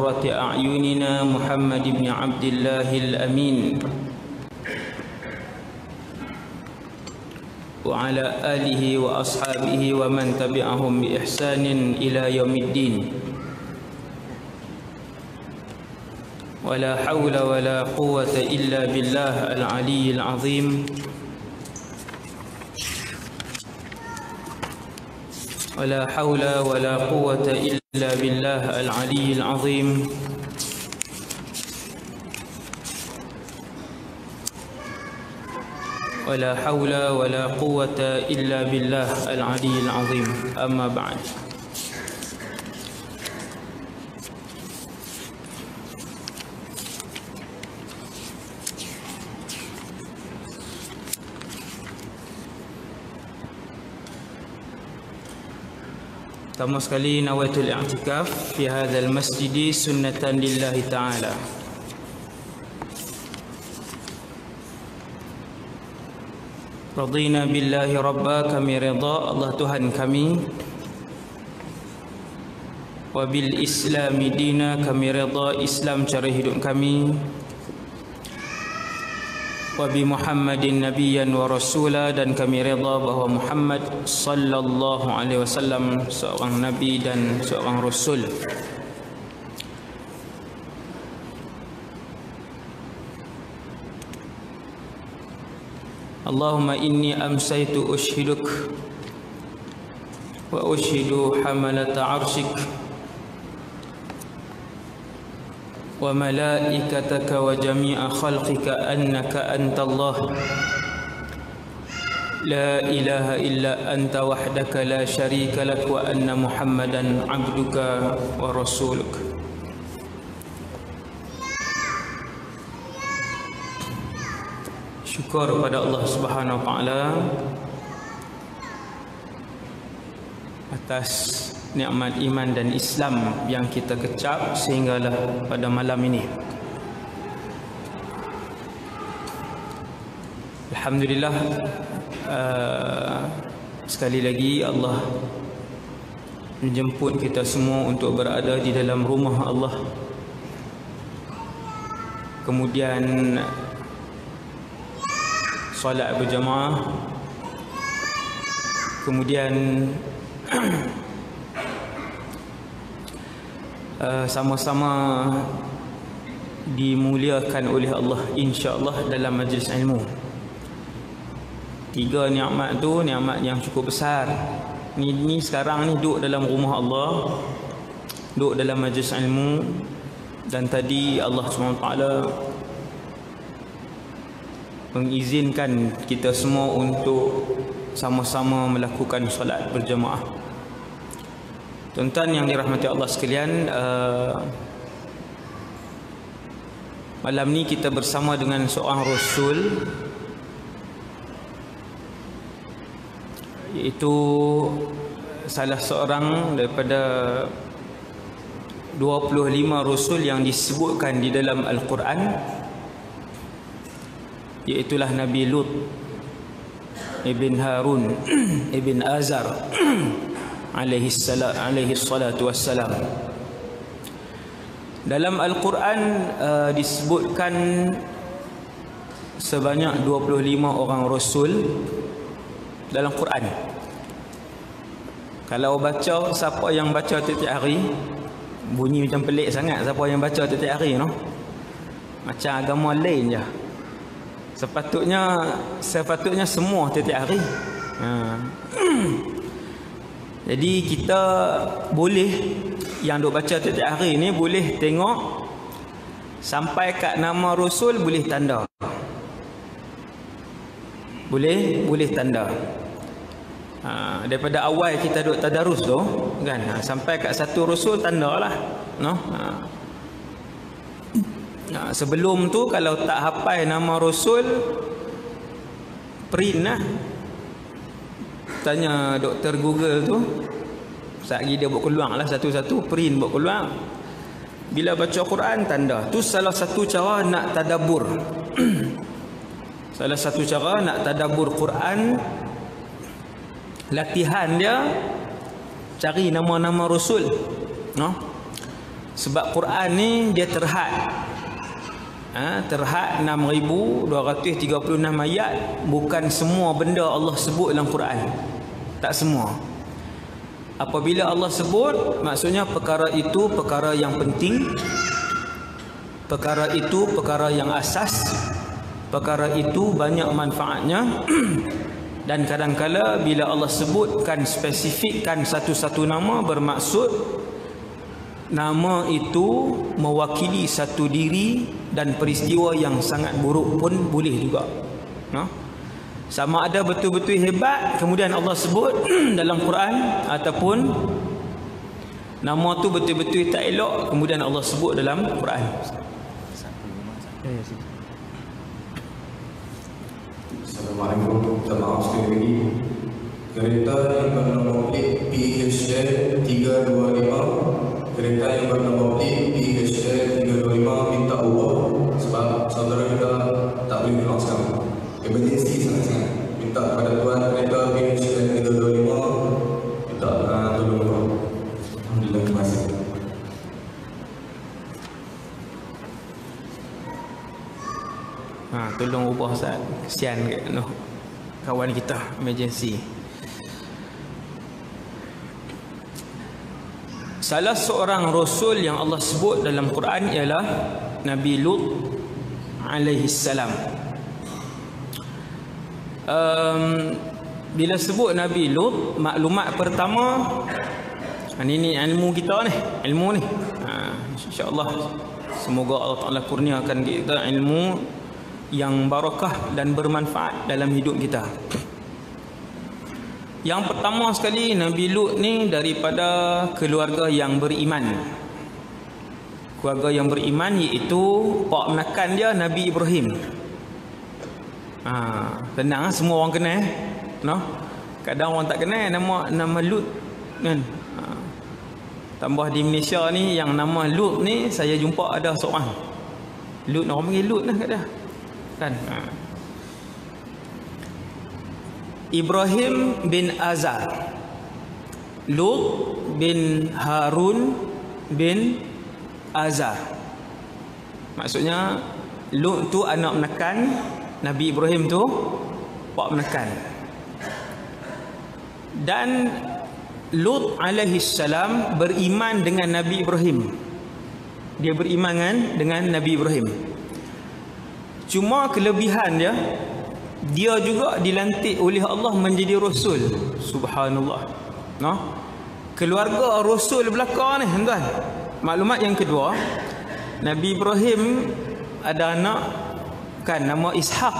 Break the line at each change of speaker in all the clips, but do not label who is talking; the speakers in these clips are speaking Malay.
قرة أعيننا محمد بن عبد الله الأمين وعلى آله وأصحابه ومن تبعهم بإحسان إلى يوم الدين ولا حول ولا قوة إلا بالله العلي العظيم ولا حول ولا قوة إلا بالله العلي العظيم ولا حول ولا قوة إلا بالله العلي العظيم أما بعد. Pertama sekali, nawaitul i'tikaf fi hadzal masjid sunnatan lillahi ta'ala. Radina billahi rabba, kami rida Allah Tuhan kami. Wa bil islami dina, kami rida Islam cara hidup kami. Wa bi Muhammadin nabiyyan wa rasula, dan kami reda bahawa Muhammad sallallahu alaihi wasallam seorang nabi dan seorang rasul. Allahumma inni amsaytu ushhiduk wa ushhidu hamalata arshik wa malaikataka wa jami'a khalqika annaka antallah la ilaha illa anta wahdaka la syarika lak wa anna Muhammadan abduka wa rasuluk. Syukur pada Allah Subhanahu wa taala atas nikmat iman dan Islam yang kita kecap sehinggalah pada malam ini. Alhamdulillah, sekali lagi Allah menjemput kita semua untuk berada di dalam rumah Allah. Kemudian solat berjamaah, kemudian sama-sama dimuliakan oleh Allah insya-Allah dalam majlis ilmu. Tiga nikmat tu nikmat yang cukup besar. Ni sekarang ni duduk dalam rumah Allah, duduk dalam majlis ilmu, dan tadi Allah SWT mengizinkan kita semua untuk sama-sama melakukan solat berjamaah. Tuan-tuan yang dirahmati Allah sekalian, malam ni kita bersama dengan seorang rasul, iaitu salah seorang daripada 25 rasul yang disebutkan di dalam Al-Quran, iaitulah Nabi Lut ibn Harun ibn Azar alaihi salatu wassalam. Dalam Al-Quran disebutkan sebanyak 25 orang rasul dalam Quran. Kalau baca, siapa yang baca tiap-tiap hari, bunyi macam pelik sangat siapa yang baca tiap-tiap hari, no? Macam agama lain je. Sepatutnya semua tiap-tiap hari. Jadi kita boleh, yang duk baca tiap-tiap hari ni, boleh tengok sampai kat nama rasul, boleh tanda. Boleh tanda. Daripada awal kita duk tadarus tu kan, sampai kat satu rasul tandalah, no? Sebelum tu kalau tak hafal nama rasul, print lah. Tanya doktor Google tu, sekali dia buat keluar lah satu-satu, print buat keluar. Bila baca Quran, tanda. Tu salah satu cara nak tadabbur. Salah satu cara nak tadabbur Quran, latihan dia cari nama-nama rasul, no? Sebab Quran ni dia terhad. Terhad 6,236 ayat. Bukan semua benda Allah sebut dalam Quran. Tak semua. Apabila Allah sebut, maksudnya perkara itu perkara yang penting, perkara itu perkara yang asas, perkara itu banyak manfaatnya. Dan kadang-kala bila Allah sebutkan, spesifikkan satu-satu nama, bermaksud nama itu mewakili satu diri dan peristiwa yang sangat buruk pun boleh juga. Sama ada betul-betul hebat kemudian Allah sebut dalam Quran, ataupun nama tu betul-betul tak elok kemudian Allah sebut dalam Quran.
Assalamualaikum, minta maaf sekali lagi. Kereta yang bernombor plit PHL 325, kereta yang bernombor plit PHL 325 minta ubah sebab saudara kita tak boleh keluar sekarang. Emergency sangat-sangat. Minta kepada tuan kereta PHL 325 minta tolong ubah. Alhamdulillah, terima kasih.
Tolong ubah Ustaz. Kesian kawan kita emergency. Salah seorang rasul yang Allah sebut dalam Quran ialah Nabi Lut alaihi salam. Bila sebut Nabi Lut, maklumat pertama, ini ilmu kita ni, ilmu ni. InsyaAllah semoga Allah Ta'ala kurniakan kita ilmu yang barakah dan bermanfaat dalam hidup kita. Yang pertama sekali, Nabi Lut ni daripada keluarga yang beriman. Keluarga yang beriman iaitu pak menakan dia Nabi Ibrahim. Tenang, semua orang kenal. Kadang orang tak kenal nama Lut kan. Tambah di Malaysia ni yang nama Lut ni saya jumpa ada seorang. Lut, orang panggil Lut lah kat dia. Kan? Ibrahim bin Azar, Lut bin Harun bin Azar. Maksudnya Lut tu anak menakan, Nabi Ibrahim tu pak menakan. Dan Lut alaihi salam beriman dengan Nabi Ibrahim. Dia beriman dengan Nabi Ibrahim. Cuma kelebihan dia juga dilantik oleh Allah menjadi rasul. Subhanallah. Keluarga rasul belaka ni, tuan. Maklumat yang kedua, Nabi Ibrahim ada anak kan nama Ishaq.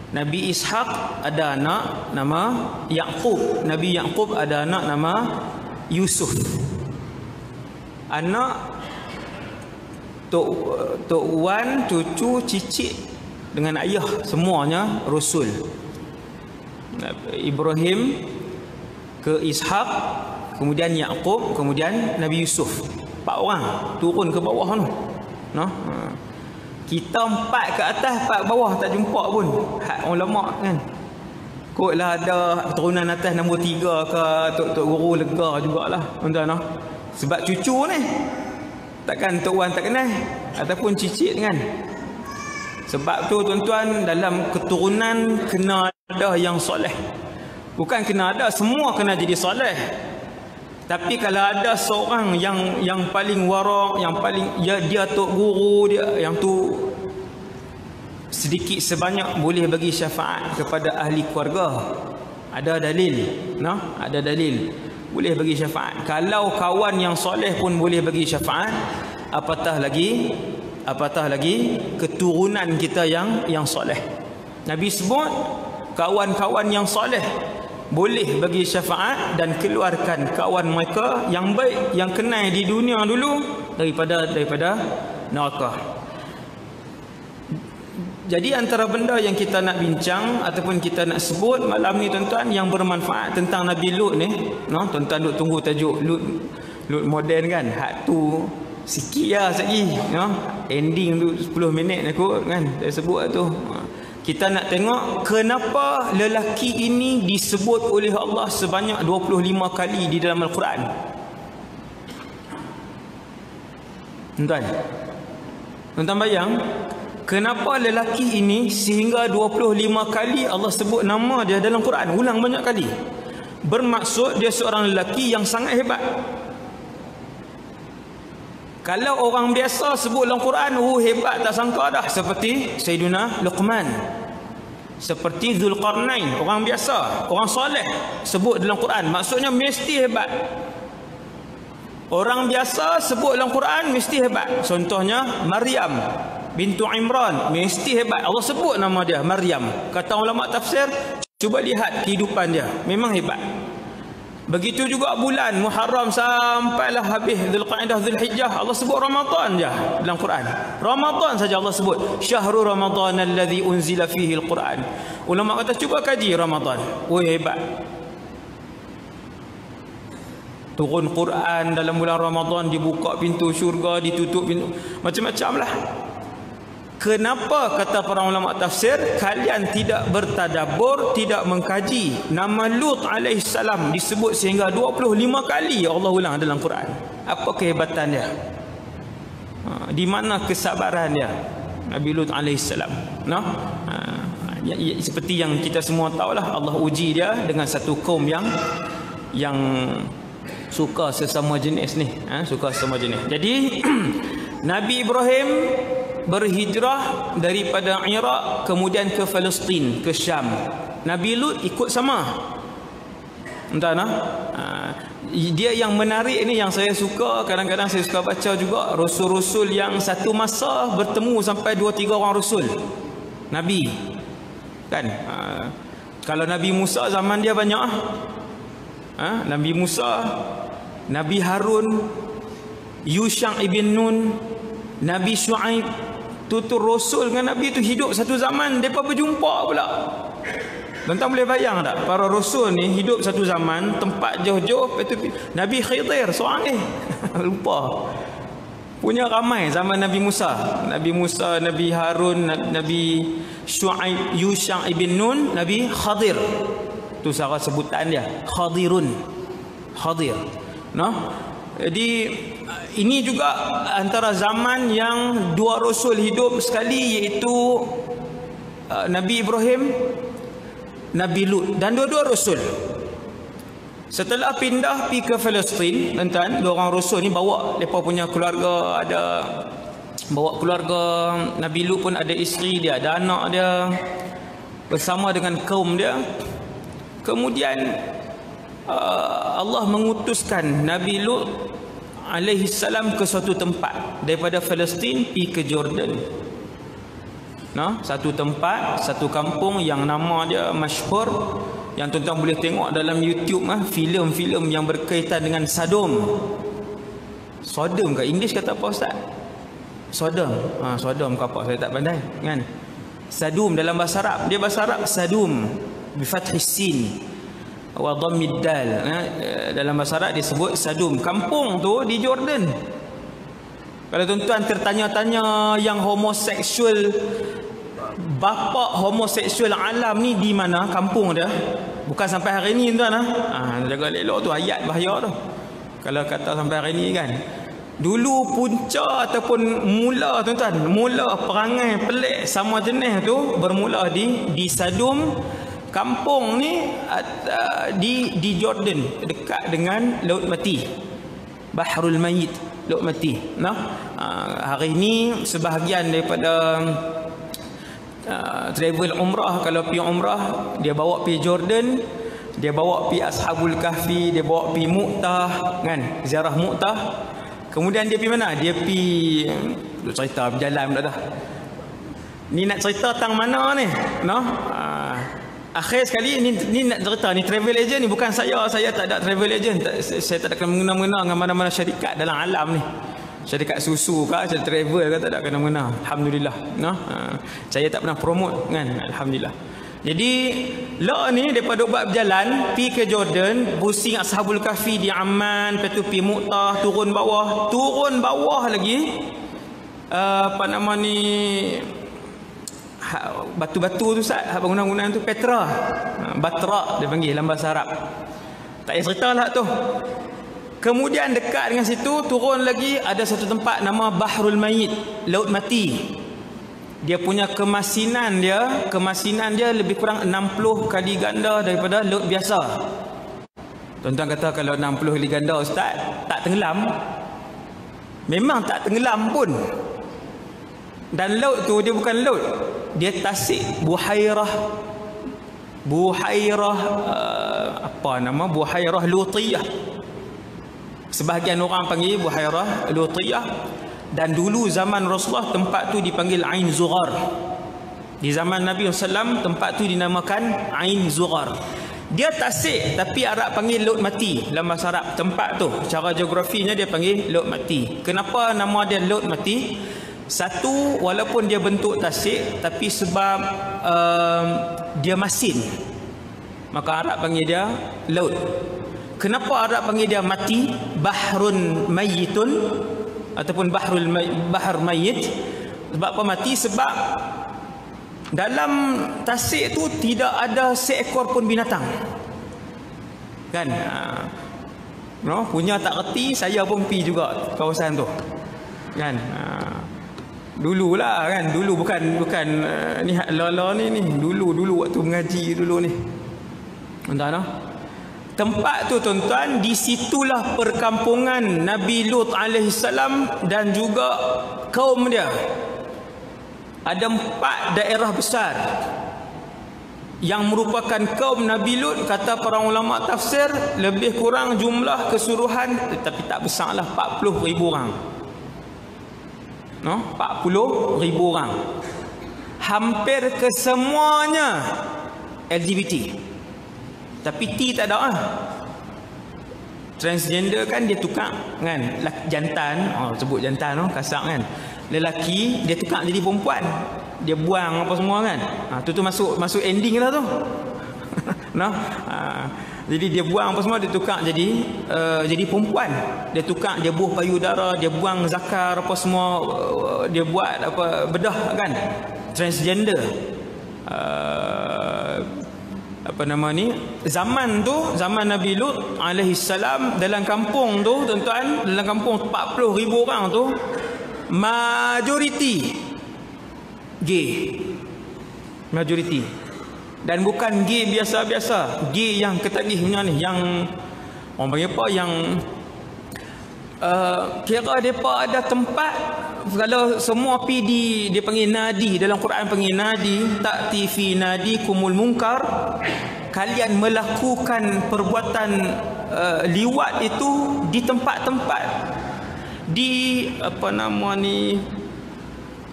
Nabi Ishaq ada anak nama Yaqub. Nabi Yaqub ada anak nama Yusuf. Anak Tok Wan, cucu, cicit dengan ayah semuanya rasul. Ibrahim ke Ishaq, kemudian Yaqub, kemudian Nabi Yusuf. 4 orang turun ke bawah tu. Kita 4 ke atas, 4 bawah tak jumpa pun. Hak ulama kan. Kotlah ada keturunan atas nombor 3 ke tok guru lega jugalah. Tuan-tuan. Sebab cucu ni takkan Tok Wan tak kenal ataupun cicit kan. Sebab tu tuan-tuan, dalam keturunan kena ada yang soleh. Bukan kena ada, semua kena jadi soleh. Tapi kalau ada seorang yang paling warak, yang paling dia tok guru dia, yang tu sedikit sebanyak boleh bagi syafaat kepada ahli keluarga. Ada dalil, ada dalil. Boleh bagi syafaat. Kalau kawan yang soleh pun boleh bagi syafaat, apatah lagi keturunan kita yang soleh. Nabi sebut kawan-kawan yang soleh boleh bagi syafaat dan keluarkan kawan mereka yang baik, yang kenal di dunia dulu daripada neraka. Jadi antara benda yang kita nak bincang ataupun kita nak sebut malam ni tuan-tuan yang bermanfaat tentang Nabi Lut ni, tuan-tuan duk tunggu tajuk Lut moden kan. Hak tu sikit lah lagi, ending tu 10 minit aku kan saya sebut tu. Kita nak tengok kenapa lelaki ini disebut oleh Allah sebanyak 25 kali di dalam Al-Quran. Tuan bayang, kenapa lelaki ini sehingga 25 kali Allah sebut nama dia dalam Quran, ulang banyak kali. Bermaksud dia seorang lelaki yang sangat hebat. Kalau orang biasa sebut dalam Quran, hebat tak sangka dah. Seperti Sayyidina Luqman, seperti Zulqarnain, orang biasa, orang soleh sebut dalam Quran, maksudnya mesti hebat. Orang biasa sebut dalam Quran mesti hebat. Contohnya Maryam bintu Imran, mesti hebat. Allah sebut nama dia Maryam. Kata ulama tafsir, cuba lihat kehidupan dia, memang hebat. Begitu juga bulan Muharram sampailah habis Zulqa'dah, Zulhijjah, Allah sebut Ramadan je dalam Quran. Ramadan saja Allah sebut, Syahrul Ramadan alladhi unzila fihi al-Quran. Ulama kata cuba kaji Ramadan. Hebat. Turun Quran dalam bulan Ramadan, dibuka pintu syurga, ditutup pintu, macam-macam lah. Kenapa kata para ulama tafsir kalian tidak bertadabbur, tidak mengkaji? Nama Lut alaihissalam disebut sehingga 25 kali Allah ulang dalam Quran. Apa kehebatan dia? Di mana kesabaran dia Nabi Lut alaihissalam? Seperti yang kita semua tahulah, Allah uji dia dengan satu kaum yang suka sesama jenis ni, suka sesama jenis. Jadi Nabi Ibrahim berhijrah daripada Iraq kemudian ke Palestin, ke Syam. Nabi Lut ikut sama. Entah dia yang menarik ini, yang saya suka, kadang-kadang saya suka baca juga, rasul-rasul yang satu masa bertemu sampai 2-3 orang rasul Nabi kan. Kalau Nabi Musa zaman dia banyak Nabi Musa, Nabi Harun, Yushang ibn Nun, Nabi Shu'aib, tutur rasul dengan Nabi itu hidup satu zaman, mereka berjumpa pula. Tuan-tuan boleh bayang tak, para rasul ni hidup satu zaman, tempat jauh-jauh. Nabi Khidir seorang ni lupa, punya ramai zaman Nabi Musa, Nabi Harun, Nabi Shu'aib, Yushang ibn Nun, Nabi Khadir. Tu cara sebutan dia, Khadir. Jadi ini juga antara zaman yang dua rasul hidup sekali, iaitu Nabi Ibrahim, Nabi Lut, dan dua-dua rasul. Setelah pindah pergi ke Palestin, tuan-tuan, dua orang rasul ni bawa mereka punya keluarga, bawa keluarga. Nabi Lut pun ada isteri dia, ada anak dia, bersama dengan kaum dia. Kemudian Allah mengutuskan Nabi Lut alaihi salam ke suatu tempat, daripada Palestin pergi ke Jordan. Satu tempat, satu kampung yang nama dia masyhur, yang tuan-tuan boleh tengok dalam YouTube filem-filem yang berkaitan dengan Sodom ke English kata apa Ustaz? Sodom ke apa, saya tak pandai kan. Sadum dalam bahasa Arab, dia bahasa Arab Sadum bi fathis sin wa dhammid dal. Dalam bahasa Arab disebut Sadum. Kampung tu di Jordan. Kalau tuan-tuan tertanya-tanya yang homoseksual, bapa homoseksual alam ni di mana kampung dia, bukan sampai hari ni tuan. Jaga elok tu, ayat bahaya tu kalau kata sampai hari ni kan. Dulu punca ataupun mula tuan-tuan, mula perangai pelik sama jenis tu bermula di Sadum. Kampung ni di Jordan, dekat dengan Laut Mati, Bahrul Mayit, Laut Mati. Hari ini sebahagian daripada travel umrah, kalau pergi umrah, dia bawa pergi Jordan, dia bawa pergi Ashabul Kahfi, dia bawa pergi Mu'tah kan, ziarah Mu'tah. Kemudian dia pergi mana? Dia pergi cerita berjalan pula dah. Ni nak cerita tentang mana ni? Akhir sekali ni nak cerita, ni travel agent ni bukan saya tak ada travel agent, saya tak ada kena-mengena dengan mana-mana syarikat dalam alam ni. Syarikat susu ke, saya travel ke, tak ada kena-mengena. Alhamdulillah. Saya tak pernah promote kan, alhamdulillah. Jadi lah ni daripada buat berjalan pergi ke Jordan, pusing Ashabul Kahfi di Amman, lepas tu pergi Mu'tah, turun bawah lagi apa nama ni, batu-batu tu Ustaz, bangunan-bangunan tu Batra dia panggil dalam bahasa Arab. Tak payah cerita lah tu. Kemudian dekat dengan situ turun lagi ada satu tempat nama Bahrul Mayyit, laut mati. Dia punya kemasinan dia lebih kurang 60 kali ganda daripada laut biasa. Tuan-tuan kata kalau 60 kali ganda ustaz, tak tenggelam. Memang tak tenggelam pun. Dan laut tu dia bukan laut, dia tasik buhairah buhairah Lutiyah. Sebahagian orang panggil buhairah Lutiyah. Dan dulu zaman Rasulullah tempat tu dipanggil Ain Zughar. Di zaman Nabi SAW tempat tu dinamakan Ain Zughar. Dia tasik tapi Arab panggil laut mati. Dalam bahasa Arab tempat tu cara geografinya dia panggil laut mati. Kenapa nama dia laut mati? Satu, walaupun dia bentuk tasik tapi sebab dia masin, maka Arab panggil dia laut. Kenapa Arab panggil dia mati? Bahrun mayyitun ataupun bahr mayyit. Sebab apa mati? Sebab dalam tasik tu tidak ada seekor pun binatang. Kan? No, punya tak reti, saya pun pi juga kawasan tu. Kan? Dululah kan, dulu bukan ni lala ni dulu waktu mengaji dulu ni. Entah. Tempat tu tuan-tuan, di situlah perkampungan Nabi Lut alaihissalam dan juga kaum dia. Ada 4 daerah besar yang merupakan kaum Nabi Lut. Kata para ulama tafsir lebih kurang jumlah keseluruhan, tetapi tak besarlah, 40,000 orang. 40,000 orang. Hampir kesemuanya LGBT. Tapi T tak ada lah. Transgender kan dia tukar kan, jantan, sebut jantan kasar kan. Lelaki dia tukar jadi perempuan. Dia buang apa semua kan. Tu masuk ending lah tu. Jadi dia buang apa semua, dia tukar jadi perempuan. Dia tukar, dia buh payudara, dia buang zakar apa semua, dia buat apa bedah kan. Transgender. Zaman Nabi Lut alaihissalam, dalam kampung tu tuan-tuan, dalam kampung 40,000 orang tu majoriti gay. Majoriti. Dan bukan gay biasa-biasa, gay yang ketagih punya ni, yang orang panggil apa, yang kira depa ada tempat. Kalau semua pergi dia panggil nadi, dalam Quran panggil nadi, ta'ti fi nadi kumul munkar. Kalian melakukan perbuatan liwat itu di tempat-tempat, di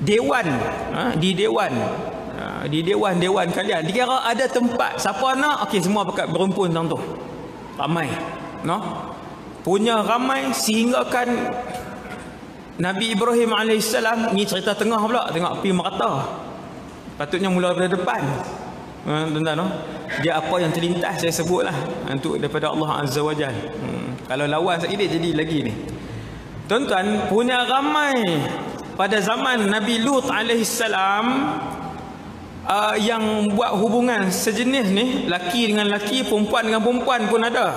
dewan, di dewan kalian. Dikira ada tempat siapa nak, okey semua pakat berumpun tang tu. Ramai, punya ramai sehingga kan Nabi Ibrahim alaihissalam, ni cerita tengah pula, tengok pergi merata. Patutnya mula daripada depan. Tuan-tuan, dia apa yang terlintas saya sebutlah untuk daripada Allah Azza wa Jalla. Kalau lawan sekali dia jadi lagi ni. Tuan-tuan, punya ramai pada zaman Nabi Lut alaihissalam yang buat hubungan sejenis ni, laki dengan laki, perempuan dengan perempuan pun ada.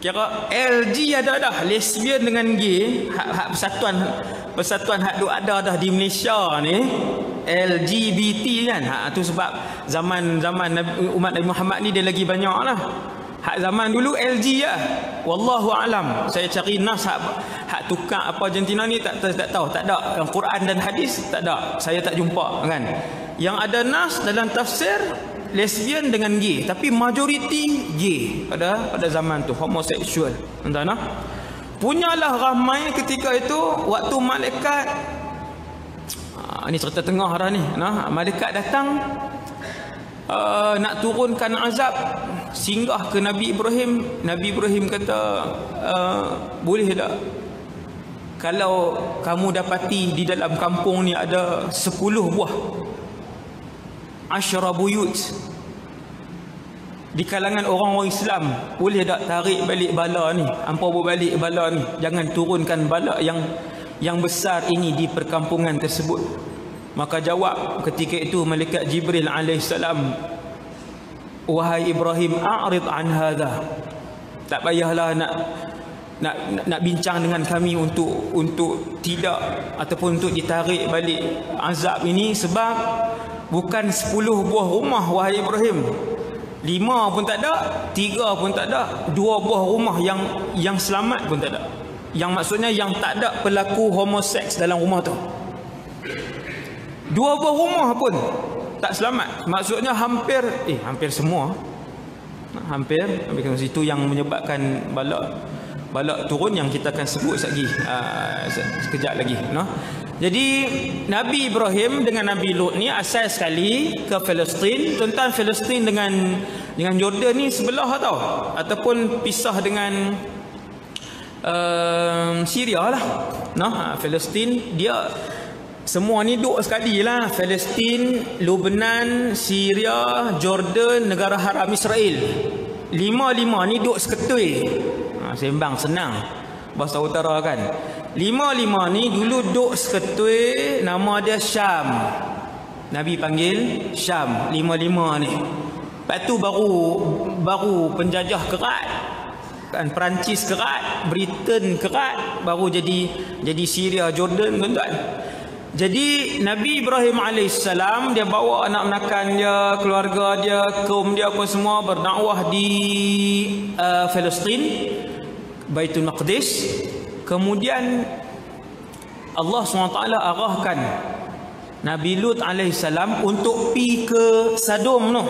Kira LG ada dah, lesbian dengan gay, hak persatuan hak duk ada dah di Malaysia ni, LGBT kan. Tu sebab zaman umat Nabi Muhammad ni dia lagi banyak lah. Hak zaman dulu LG lah. Wallahu alam. Saya cari nas hak tukar apa Argentina ni tak tahu, tak ada. Yang Quran dan hadis tak ada. Saya tak jumpa kan. Yang ada nas dalam tafsir lesbian dengan gay, tapi majoriti gay pada zaman tu, homoseksual. Entah punyalah ramai ketika itu waktu malaikat ni cerita tengah dah ni. Malaikat datang nak turunkan azab, singgah ke Nabi Ibrahim. Nabi Ibrahim kata, boleh tak kalau kamu dapati di dalam kampung ni ada 10 buah asyara buyut di kalangan orang-orang Islam, boleh tak tarik balik bala ni, hampa balik bala ni, jangan turunkan bala yang besar ini di perkampungan tersebut. Maka jawab ketika itu malaikat Jibril alaihissalam, wahai Ibrahim, a'rid an hadha, Tak payahlah nak bincang dengan kami untuk tidak ataupun untuk ditarik balik azab ini, sebab bukan 10 buah rumah wahai Ibrahim. 5 pun tak ada, 3 pun tak ada, 2 buah rumah yang selamat pun tak ada. Yang maksudnya yang tak ada pelaku homoseks dalam rumah tu. 2 buah rumah pun tak selamat. Maksudnya hampir semua. Hampir situ yang menyebabkan balak turun, yang kita akan sebut sekejap lagi. Jadi Nabi Ibrahim dengan Nabi Lut ni asal sekali ke Palestin. Tuan-tuan, Palestin dengan Jordan ni sebelah tau, ataupun pisah dengan Syria lah. Palestin dia semua ni duduk sekali lah. Palestin, Lebanon, Syria, Jordan, Negara Haram Israel. 5 ni duduk seketui. Sembang senang bahasa utara kan. 5 ni dulu duduk seketui, nama dia Syam. Nabi panggil Syam 5 ni. Lepas tu baru penjajah kerat kan, Perancis kerat, Britain kerat, baru jadi Syria, Jordan, tuan-tuan. Jadi Nabi Ibrahim AS dia bawa anak menakan dia, keluarga dia, kaum dia, apa semua berdakwah di Palestin, Baitul Maqdis. Kemudian Allah SWT arahkan Nabi Lut AS untuk pergi ke Sodom tu.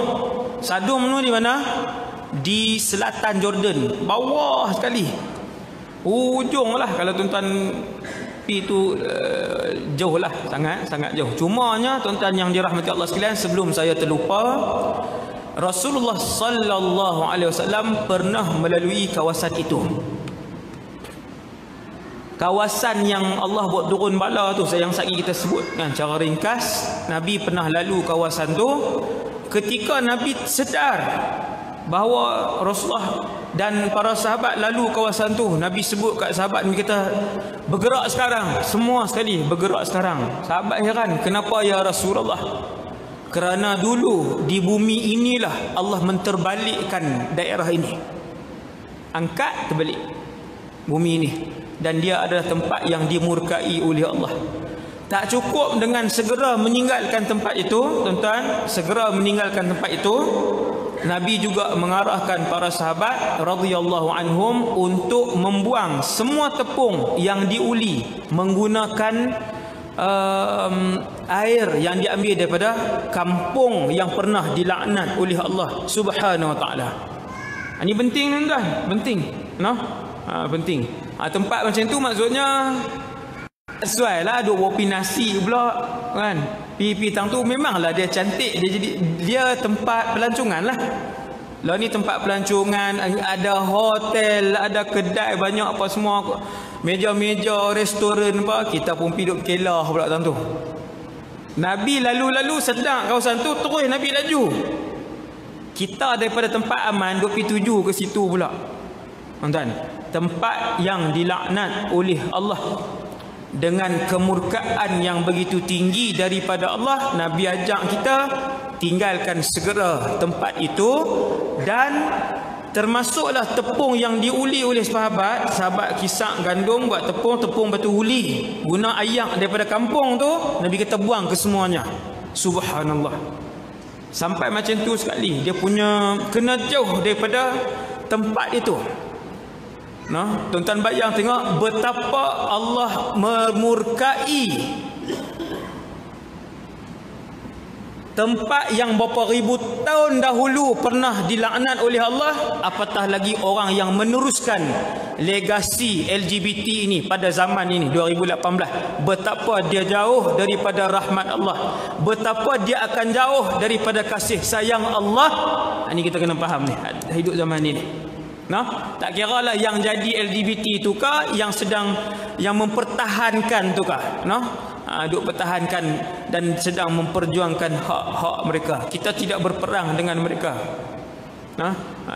Sodom tu di mana? Di selatan Jordan, bawah sekali, ujung lah. Kalau tuan-tuan pergi tu jauh lah, sangat jauh. Cumanya tuan-tuan yang dirahmati Allah sekalian, sebelum saya terlupa, Rasulullah sallallahu alaihi wasallam pernah melalui kawasan itu. Kawasan yang Allah buat turun bala tu, yang sekali kita sebut kan cara ringkas. Nabi pernah lalu kawasan tu. Ketika Nabi sedar bahawa Rasulullah dan para sahabat lalu kawasan tu, Nabi sebut kat sahabat ni, kata bergerak sekarang, semua sekali bergerak sekarang. Sahabat heran, kenapa ya Rasulullah? Kerana dulu di bumi inilah Allah menterbalikkan daerah ini, angkat terbalik bumi ini, dan dia adalah tempat yang dimurkai oleh Allah. Tak cukup dengan segera meninggalkan tempat itu, tuan-tuan, segera meninggalkan tempat itu, Nabi juga mengarahkan para sahabat radhiyallahu anhum untuk membuang semua tepung yang diuli menggunakan air yang diambil daripada kampung yang pernah dilaknat oleh Allah Subhanahu wa taala. Ini penting, tuan-tuan, penting. Penting. Tempat macam tu maksudnya sesuai lah, duk bawa nasi pula kan. Pi tang tu memanglah dia cantik, dia tempat pelancongan lah. Lah ni tempat pelancongan, ada hotel, ada kedai banyak apa semua, meja-meja, restoran apa. Kita pun pergi duk kelah pula tang tu. Nabi lalu sedang kawasan tu, terus Nabi laju. Kita daripada tempat aman duk pergi tuju ke situ pula. Tuan-tuan, tempat yang dilaknat oleh Allah dengan kemurkaan yang begitu tinggi daripada Allah, Nabi ajak kita tinggalkan segera tempat itu. Dan termasuklah tepung yang diuli oleh sahabat kisah gandum buat tepung batu uli, guna ayak daripada kampung tu, Nabi kata buang ke semuanya. Subhanallah. Sampai macam tu sekali, dia punya kena jauh daripada tempat itu. Tuan-tuan bayang tengok betapa Allah memurkai tempat yang berapa ribu tahun dahulu pernah dilaknat oleh Allah, apatah lagi orang yang meneruskan legasi LGBT ini pada zaman ini 2018. Betapa dia jauh daripada rahmat Allah, betapa dia akan jauh daripada kasih sayang Allah. Ini kita kena faham ni, hidup zaman ini. Tak kira lah yang jadi LGBT tu kah, yang mempertahankan tu kah, duk pertahankan dan sedang memperjuangkan hak-hak mereka. Kita tidak berperang dengan mereka.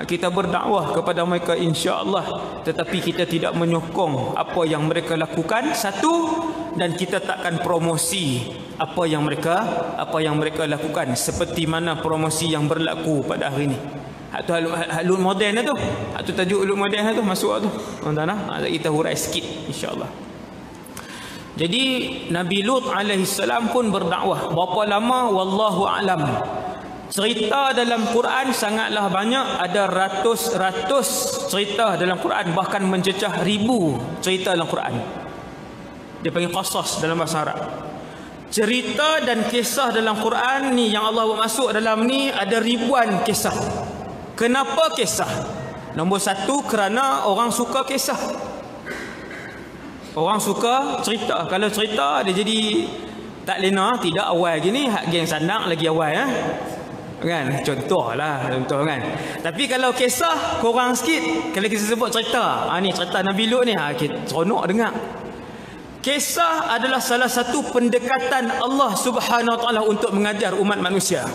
Kita berdakwah kepada mereka insya-Allah, tetapi kita tidak menyokong apa yang mereka lakukan, satu, dan kita takkan promosi apa yang mereka lakukan, seperti mana promosi yang berlaku pada hari ini. Hak ulum moden tu. Hak tu tajuk ulum moden tu masuk tu. Tuan-tuan, kita hurai sikit insya-Allah. Jadi Nabi Lut alaihi salam pun berdakwah. Berapa lama wallahu alam. Cerita dalam Quran sangatlah banyak, ada ratus-ratus cerita dalam Quran, bahkan mencecah 1000 cerita dalam Quran. Dia panggil qasas dalam bahasa Arab. Cerita dan kisah dalam Quran ni yang Allah buat masuk dalam ni ada ribuan kisah. Kenapa kisah? Nombor satu, kerana orang suka kisah. Orang suka cerita. Kalau cerita dia jadi tak lena, tidak awal gini, hak geng sandang lagi awal kan, contoh kan. Tapi kalau kisah kurang sikit. Kalau kita sebut cerita, ni cerita Nabi Lut ni, seronok dengar. Kisah adalah salah satu pendekatan Allah Subhanahu Wa Taala untuk mengajar umat manusia.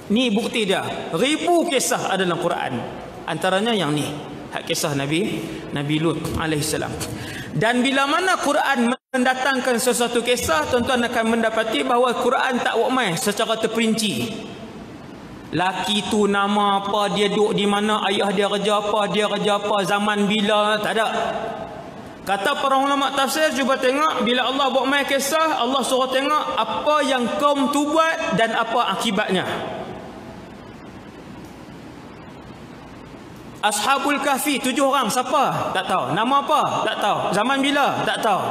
Ni bukti dia. 1000 kisah ada dalam Quran. Antaranya yang ni, hak kisah Nabi Lut alaihissalam. Dan bila mana Quran mendatangkan sesuatu kisah, tuan-tuan akan mendapati bahawa Quran tak buat main secara terperinci. Laki tu nama apa, dia duduk di mana, ayah dia kerja apa, zaman bila, tak ada. Kata para ulama tafsir, cuba tengok bila Allah buat main kisah, Allah suruh tengok apa yang kaum tu buat dan apa akibatnya. Ashabul Kahfi 7 orang, siapa? Tak tahu. Nama apa? Tak tahu. Zaman bila? Tak tahu.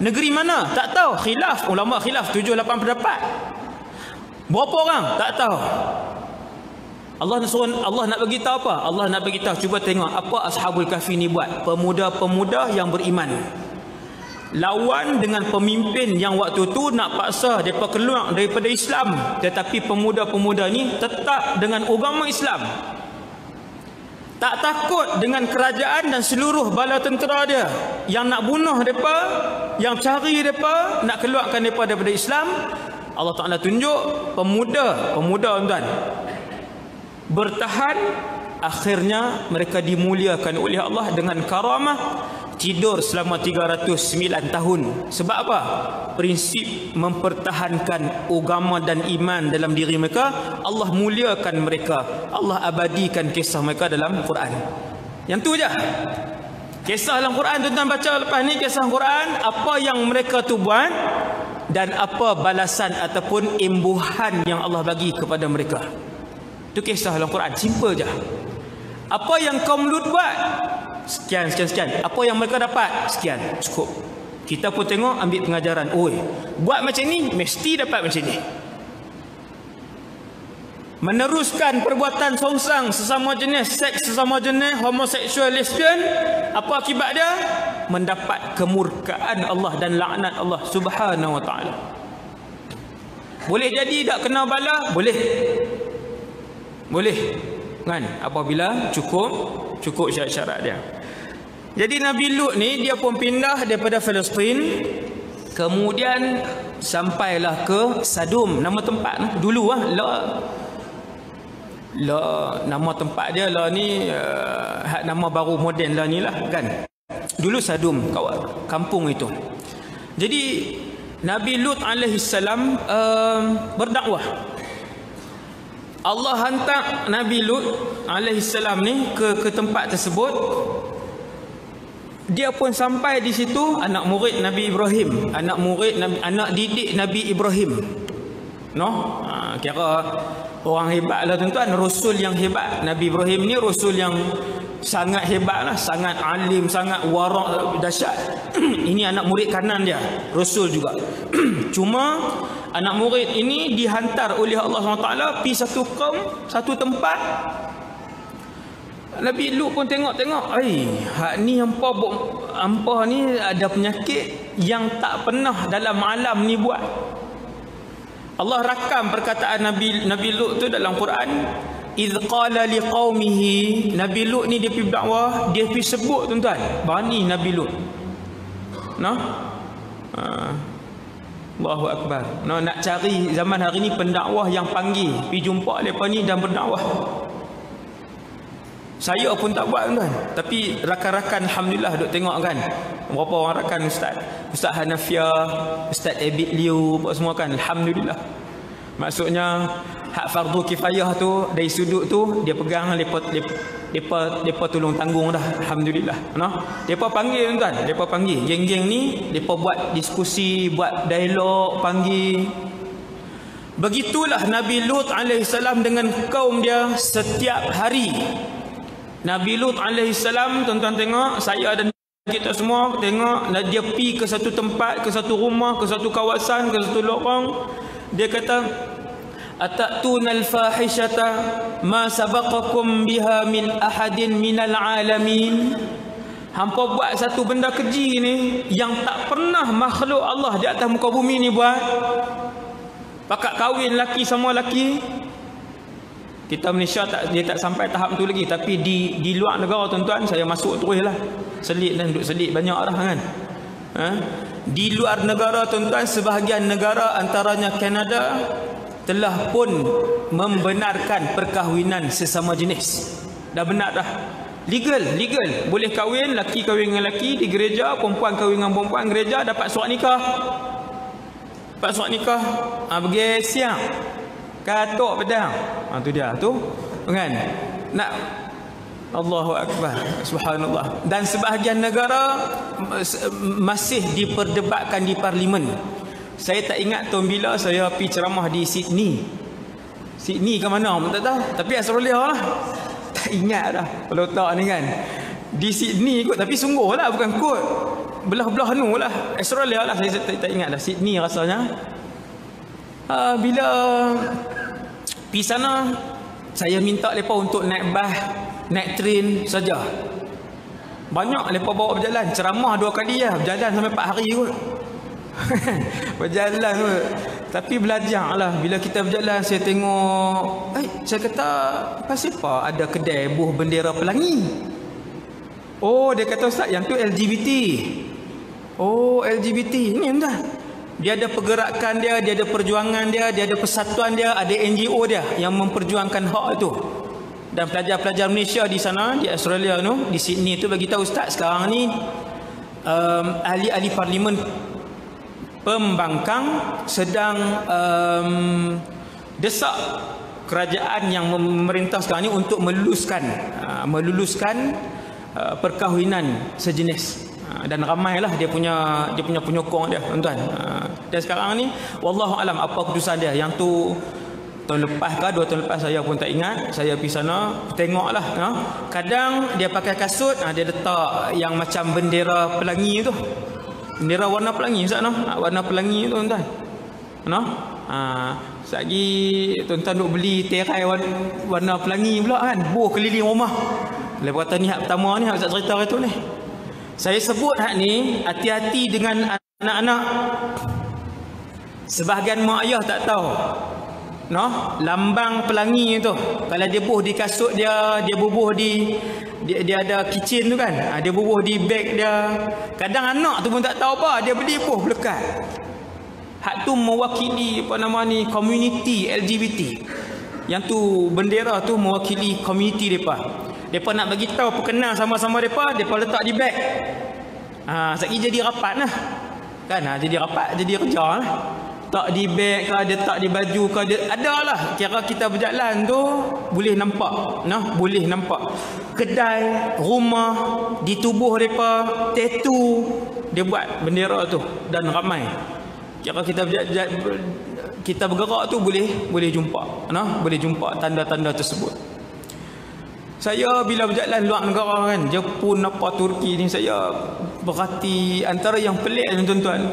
Negeri mana? Tak tahu. Khilaf, ulama khilaf 7-8 pendapat. Berapa orang? Tak tahu. Allah nak bagi tahu apa? Allah nak bagi tahu, cuba tengok apa Ashabul Kahfi ni buat. Pemuda-pemuda yang beriman lawan dengan pemimpin yang waktu tu nak paksa mereka keluar daripada Islam, tetapi pemuda-pemuda ni tetap dengan agama Islam. Tak takut dengan kerajaan dan seluruh bala tentera dia yang nak bunuh mereka, yang cari mereka, nak keluarkan mereka daripada Islam. Allah Ta'ala tunjuk pemuda tuan-tuan bertahan, akhirnya mereka dimuliakan oleh Allah dengan karamah, tidur selama 309 tahun. Sebab apa? Prinsip mempertahankan agama dan iman dalam diri mereka. Allah muliakan mereka, Allah abadikan kisah mereka dalam Quran. Yang tu je kisah dalam Quran. Tuan-tuan baca lepas ni kisah Quran, apa yang mereka tu buat dan apa balasan ataupun imbuhan yang Allah bagi kepada mereka. Itu kisah dalam Quran, simple je. Apa yang kaum Lut buat, sekian. Apa yang mereka dapat, sekian. Cukup. Kita pun tengok, ambil pengajaran. Buat macam ni mesti dapat macam ni. Meneruskan perbuatan songsang sesama jenis, seks sesama jenis, homoseksual, lesbian, apa akibat dia? Mendapat kemurkaan Allah dan laknat Allah Subhanahu Wa Taala. Boleh jadi tak kena bala? Boleh kan, apabila cukup syarat-syarat dia. Jadi Nabi Lut ni dia pun pindah daripada Palestin, kemudian sampailah ke Sadum. Nama tempat dulu nama tempat dia ni nama baru moden ni kan. Dulu Sadum, kampung itu. Jadi Nabi Lut alaihi salam berdakwah. Allah hantar Nabi Lut alaihi salam ni ke tempat tersebut. Dia pun sampai di situ, anak murid Nabi Ibrahim, anak didik Nabi Ibrahim. Kira orang hebat lah tuan-tuan, rasul yang hebat. Nabi Ibrahim ni rasul yang sangat hebat lah, sangat alim, sangat warak, dahsyat. Ini anak murid kanan dia, rasul juga. Cuma anak murid ini dihantar oleh Allah SWT pergi satu kaum, satu tempat. Nabi Lut pun tengok, hak ni hampa ni ada penyakit yang tak pernah dalam alam ni buat. Allah rakam perkataan Nabi Lut tu dalam Quran. Idh qala liqaumihi, Nabi Lut ni dia pergi berdakwah, dia pergi sebut tuan-tuan, bani Nabi Lut. Allahu Akbar. Nak cari zaman hari ni pendakwah yang panggil, pergi jumpa mereka ni dan berdakwah. Saya pun tak buat tuan. Tapi rakan-rakan alhamdulillah duk tengok kan. Berapa orang rakan Ustaz Hanafia, Ustaz Abid Liu, semua kan alhamdulillah. Maksudnya hak fardu kifayah tu dari sudut tu dia pegang, depa tolong tanggung dah alhamdulillah. Noh. Depa panggil tuan, depa panggil geng-geng ni, depa buat diskusi, buat dialog, panggil. Begitulah Nabi Lut alaihissalam dengan kaum dia setiap hari. Nabi Lut alaihissalam, tuan-tuan tengok, saya dan kita semua tengok, dia pergi ke satu tempat, ke satu rumah, ke satu kawasan, ke satu lorong. Dia kata, atatuna al-fahishata ma sabaqakum biha min ahadin minal alamin. Hampa buat satu benda keji ni yang tak pernah makhluk Allah di atas muka bumi ni buat. Pakat kahwin laki sama laki. Kita Malaysia dia tak sampai tahap tu lagi, tapi di luar negara tuan-tuan, saya masuk terus lah. Selit dan duduk selit banyak dah kan. Di luar negara tuan-tuan, sebahagian negara antaranya Kanada telah pun membenarkan perkahwinan sesama jenis. Dah benar dah. Legal. Boleh kahwin, laki kahwin dengan laki di gereja, perempuan kahwin dengan perempuan gereja, dapat surat nikah. Dapat surat nikah. Pergi siang. Katuk pedang. Tu dia tu. Kan? Nak Allahu Akbar. Subhanallah. Dan sebahagian negara masih diperdebatkan di parlimen. Saya tak ingat tahun bila saya pergi ceramah di Sydney. Sydney ke mana pun tak tahu. Tapi Australia lah. Tak ingat dah. Kalau tak ni kan. Di Sydney kot. Tapi sungguh lah. Bukan kot. Belah-belah nu lah. Australia lah. Saya tak ingat dah. Sydney rasanya. Bila pergi sana, saya minta mereka untuk naik bas, naik train saja. Banyak mereka bawa berjalan. Ceramah 2 kali lah. Berjalan sampai 4 hari kot. Berjalan kot. Tapi belajar lah. Bila kita berjalan, saya tengok, saya kata, pasal apa ada kedai buh bendera pelangi? Oh, dia kata, Ustaz, yang tu LGBT. Oh, LGBT. Ini entah. Dia ada pergerakan dia ada perjuangan dia ada persatuan dia, ada NGO dia yang memperjuangkan hak itu. Dan pelajar-pelajar Malaysia di sana, di Australia tu, di Sydney tu bagi tahu, Ustaz, sekarang ni ahli-ahli parlimen pembangkang sedang desak kerajaan yang memerintah sekarang ni untuk meluluskan perkahwinan sejenis. Dan ramailah dia punya penyokong dia, tuan-tuan. Dan sekarang ni wallahu alam apa keputusan dia. Yang tu tahun lepas ke 2 tahun lepas saya pun tak ingat. Saya pergi sana tengoklah. Kadang dia pakai kasut, dia letak yang macam bendera pelangi tu. Bendera warna pelangi, Ustaz, warna pelangi tu, tuan-tuan. Lagi tuan-tuan duk beli tirai warna pelangi pula kan. Buh keliling rumah. Lepas kata ni hak pertama ni, hak Ustaz cerita itu ni. Saya sebut hak ni, hati-hati dengan anak-anak. Sebahagian mak ayah tak tahu. Lambang pelangi tu. Kalau dia bubuh di kasut dia bubuh dia ada kitchen tu kan. Dia bubuh di beg dia. Kadang anak tu pun tak tahu apa, dia beli bubuh melekat. Hak tu mewakili community LGBT. Yang tu bendera tu mewakili community depa. Depa nak bagi tahu perkenal sama-sama depa letak di beg. Sekali jadi rapat lah. Kan jadi rapat, jadi kerja lah. Tak di beg ke, dia tak di baju ke, dia adalah. Kira kita berjalan tu boleh nampak, boleh nampak kedai, rumah, di tubuh depa, tattoo dia buat bendera tu dan ramai. Kira kita bergerak tu boleh jumpa, boleh jumpa tanda-tanda tersebut. Saya bila berjalan luar negara kan, Jepun apa Turki ni, saya berhati antara yang pelik tuan-tuan.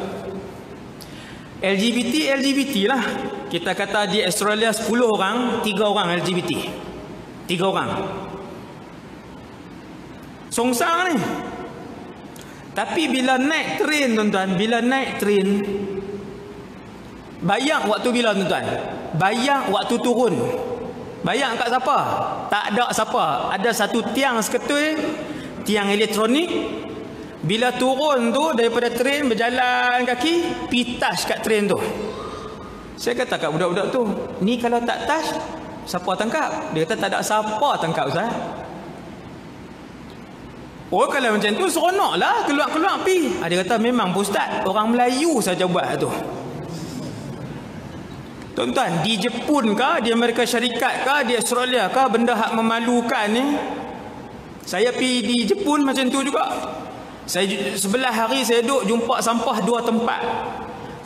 LGBT lah. Kita kata di Australia 10 orang, 3 orang LGBT. 3 orang. Songsang ni. Tapi bila naik train tuan-tuan, bayang waktu bila tuan-tuan? Bayang waktu turun. Bayang kat siapa? Tak ada siapa. Ada satu tiang seketui, tiang elektronik. Bila turun tu daripada train, berjalan kaki, pi touch kat train tu. Saya kata kat budak-budak tu, ni kalau tak touch, siapa tangkap? Dia kata tak ada siapa tangkap, Ustaz. Oh kalau macam tu seronok lah keluar-keluar pi. Dia kata memang Ustaz, orang Melayu saja buat tu. Tuan-tuan, di Jepun kah, di Amerika Syarikat kah, di Australia kah, benda hak memalukan ni. Saya pergi di Jepun macam tu juga. Saya sebelah hari saya duduk jumpa sampah 2 tempat.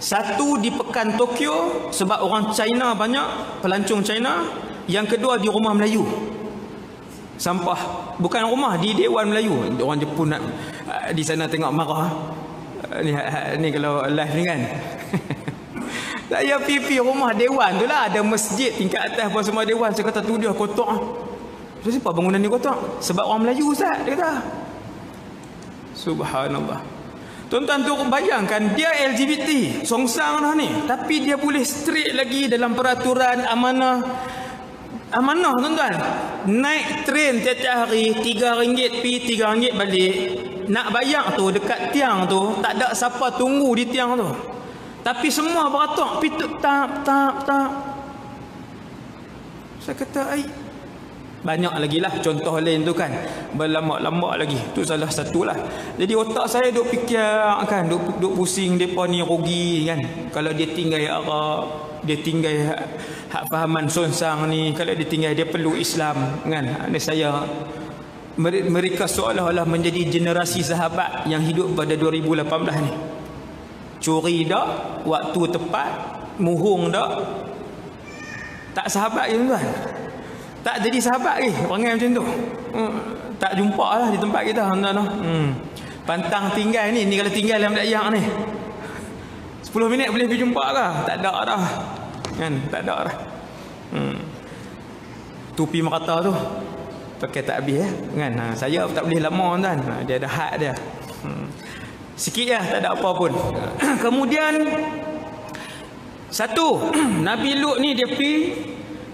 Satu di pekan Tokyo sebab orang China banyak, pelancong China. Yang kedua di rumah Melayu. Sampah bukan rumah, di Dewan Melayu. Orang Jepun nak di sana tengok marah. Ni kalau live ni kan. Saya pergi rumah Dewan tu lah, ada masjid tingkat atas apa semua Dewan. Saya kata tu dia kotak. Kenapa bangunan ni kotak? Sebab orang Melayu Ustaz, dia kata. Subhanallah. Tuan-tuan tu bayangkan, dia LGBT, songsang dah ni, tapi dia boleh straight lagi dalam peraturan amanah. Amanah tuan-tuan. Naik train tiap-tiap hari RM3 pergi RM3 balik. Nak bayar tu dekat tiang tu tak ada siapa tunggu di tiang tu. Tapi semua beratok pitut tap. Saya kata banyak lagi lah contoh lain tu kan, berlambak-lambak lagi. Tu salah satu lah. Jadi otak saya duk fikir kan, duk pusing depa ni rugi kan. Kalau dia tinggal Arab, dia tinggal hak fahaman songsang ni, kalau dia tinggal dia perlu Islam kan. Ini saya, mereka seolah-olah menjadi generasi sahabat yang hidup pada 2018 ni. Curi dak, waktu tepat, muhung dak. Tak sahabat je tuan. Tak jadi sahabat ke perangai macam tu. Tak jumpa lah di tempat kita tuan-tuan. Pantang tinggal ni kalau tinggal dalam dayak ni 10 minit boleh pergi jumpa ke? Tak ada dah. Kan, tak ada dah. Tupi merata tu pakai tak habis kan. Saya tak boleh lama tuan. Dia ada had dia. Sikit lah, tak ada apa pun. Kemudian satu, Nabi Lut ni dia pergi.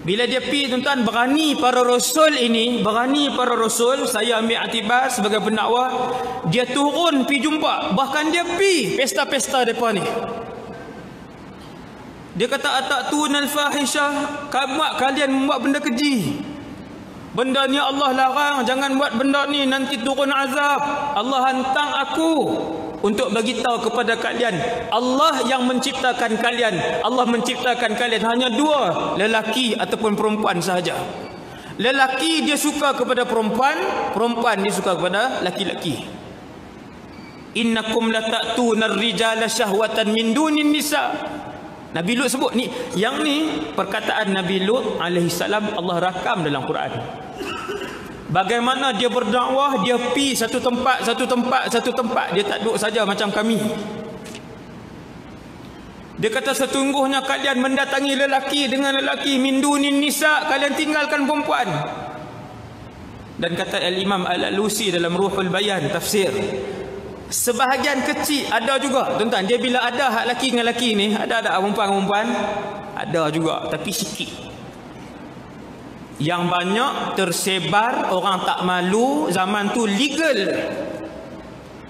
Bila dia pergi tuan-tuan, berani para rasul ini, saya ambil iktibar sebagai pendakwah, dia turun pergi jumpa, bahkan dia pergi pesta-pesta depa ni. Dia kata atatuna al-fahisyah, kalian membuat benda keji. Benda ni Allah larang, jangan buat benda ni, nanti turun azab. Allah hantar aku untuk bagi tahu kepada kalian, Allah yang menciptakan kalian. Allah menciptakan kalian hanya 2, lelaki ataupun perempuan sahaja. Lelaki dia suka kepada perempuan, perempuan dia suka kepada laki-laki. Innakum lata'tuna ar-rijala syahwatan min dunin nisa. Nabi Lut sebut ni, yang ni perkataan Nabi Lut alaihi salam Allah rakam dalam Quran. Bagaimana dia berdakwah, dia pergi satu tempat. Dia tak duduk saja macam kami. Dia kata sesungguhnya kalian mendatangi lelaki dengan lelaki, min dunin nisa, kalian tinggalkan perempuan. Dan kata Al-Imam Al-Alusi dalam Ruhul Bayan tafsir, sebahagian kecil ada juga tuan-tuan, dia bila ada hak laki dengan laki ni, ada perempuan ada juga, tapi sikit. Yang banyak tersebar, orang tak malu. Zaman tu legal,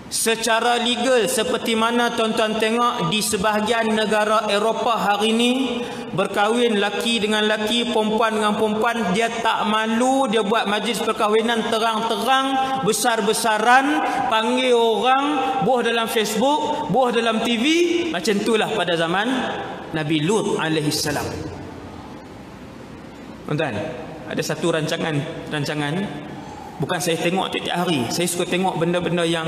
secara legal, seperti mana tuan-tuan tengok di sebahagian negara Eropah hari ini, berkahwin laki dengan laki, perempuan dengan perempuan. Dia tak malu, dia buat majlis perkahwinan terang-terang, besar-besaran, panggil orang, buah dalam Facebook, buah dalam TV. Macam itulah pada zaman Nabi Lut alaihi salam. Tuan-tuan, ada satu rancangan, bukan saya tengok tiap hari, saya suka tengok benda-benda yang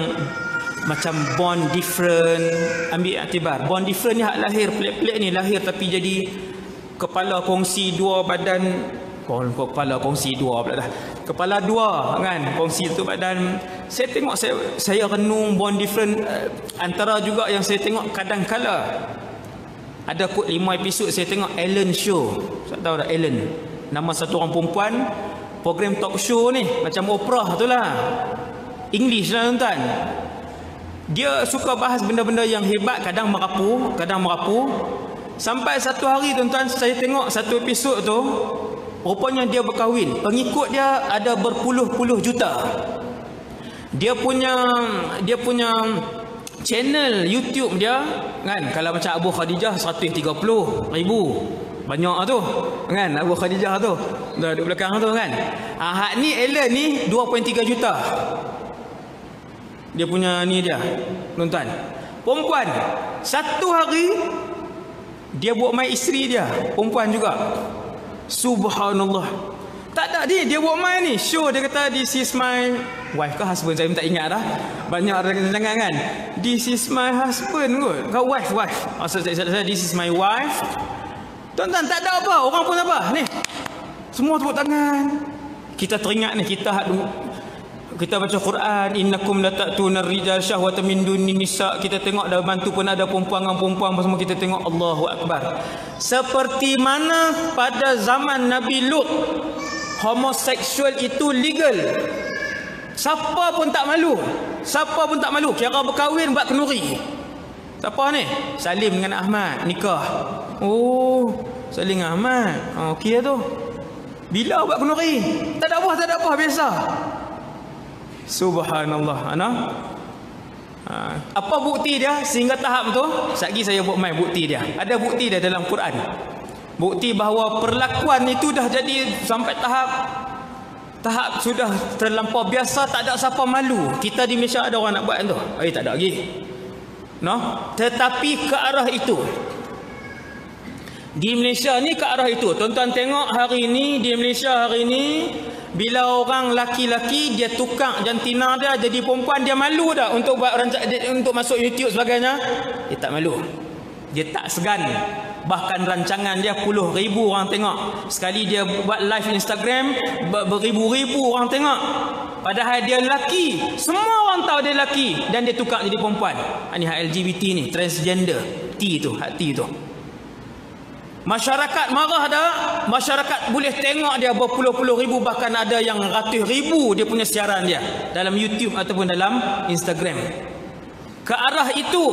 macam born different. Ambil iktibar, born different ni hak lahir pelik-pelik ni, lahir tapi jadi kepala kongsi 2 badan. Kepala kongsi 2 pula dah, kepala 2 kan, kongsi tu badan. Saya tengok, saya renung born different. Antara juga yang saya tengok kadang-kala ada kot 5 episod saya tengok Ellen Show. Tak tahu dah Ellen, nama satu orang perempuan, program talk show ni macam Oprah tu lah, English lah tuan-tuan. Dia suka bahas benda-benda yang hebat, kadang merapu. Sampai satu hari tuan-tuan, saya tengok satu episod tu, rupanya dia berkahwin, pengikut dia ada berpuluh-puluh juta. Dia punya channel YouTube dia kan, kalau macam Abu Khadijah 130,000, banyak tu kan, Abu Khadijah tu dah di belakang tu kan. Hak ni Ellen ni 2.3 juta. Dia punya ni dia, tuan-tuan. Perempuan, satu hari dia buat main isteri dia, perempuan juga. Subhanallah. Tak ada dia buat main ni. Show dia kata this is my wife ke husband, saya tak ingat dah. Banyak rancangan kan. This is my husband kot. Kau wife. Maksud saya this is my wife. Tuan-tuan, tak ada apa. Orang pun apa? Ni. Semua tepuk tangan. Kita teringat ni, kita baca Quran, innakum latatuna ar-rijal syahwatan min dunin nisa. Kita tengok dah bantu pun ada perempuan semua, kita tengok Allahu akbar. Seperti mana pada zaman Nabi Lut homoseksual itu legal. Siapa pun tak malu. Kira berkahwin buat kenduri. Siapa ni? Salim dengan Ahmad nikah. Oh, Salim dengan Ahmad. Okey tu. Bila buat kenduri? Tak ada apa, biasa. Subhanallah. Apa bukti dia sehingga tahap tu? Sekejap saya buat main bukti dia. Ada bukti dia dalam Quran. Bukti bahawa perlakuan itu dah jadi sampai tahap sudah terlampau biasa, tak ada siapa malu. Kita di Malaysia ada orang nak buat tu. Tak ada lagi. Tetapi ke arah itu. Di Malaysia ni ke arah itu. Tuan-tuan tengok hari ni di Malaysia hari ni, bila orang laki-laki dia tukar jantina dia jadi perempuan, dia malu dah untuk buat untuk masuk YouTube sebagainya. Dia tak malu. Dia tak segan. Bahkan rancangan dia puluh ribu orang tengok. Sekali dia buat live Instagram, beribu-ribu orang tengok. Padahal dia lelaki. Semua orang tahu dia lelaki dan dia tukar jadi perempuan. Ini hak LGBT ni, transgender. Hak T tu. Masyarakat marah dah. Masyarakat boleh tengok dia berpuluh-puluh ribu, bahkan ada yang ratus ribu dia punya siaran dia dalam YouTube ataupun dalam Instagram. Ke arah itu.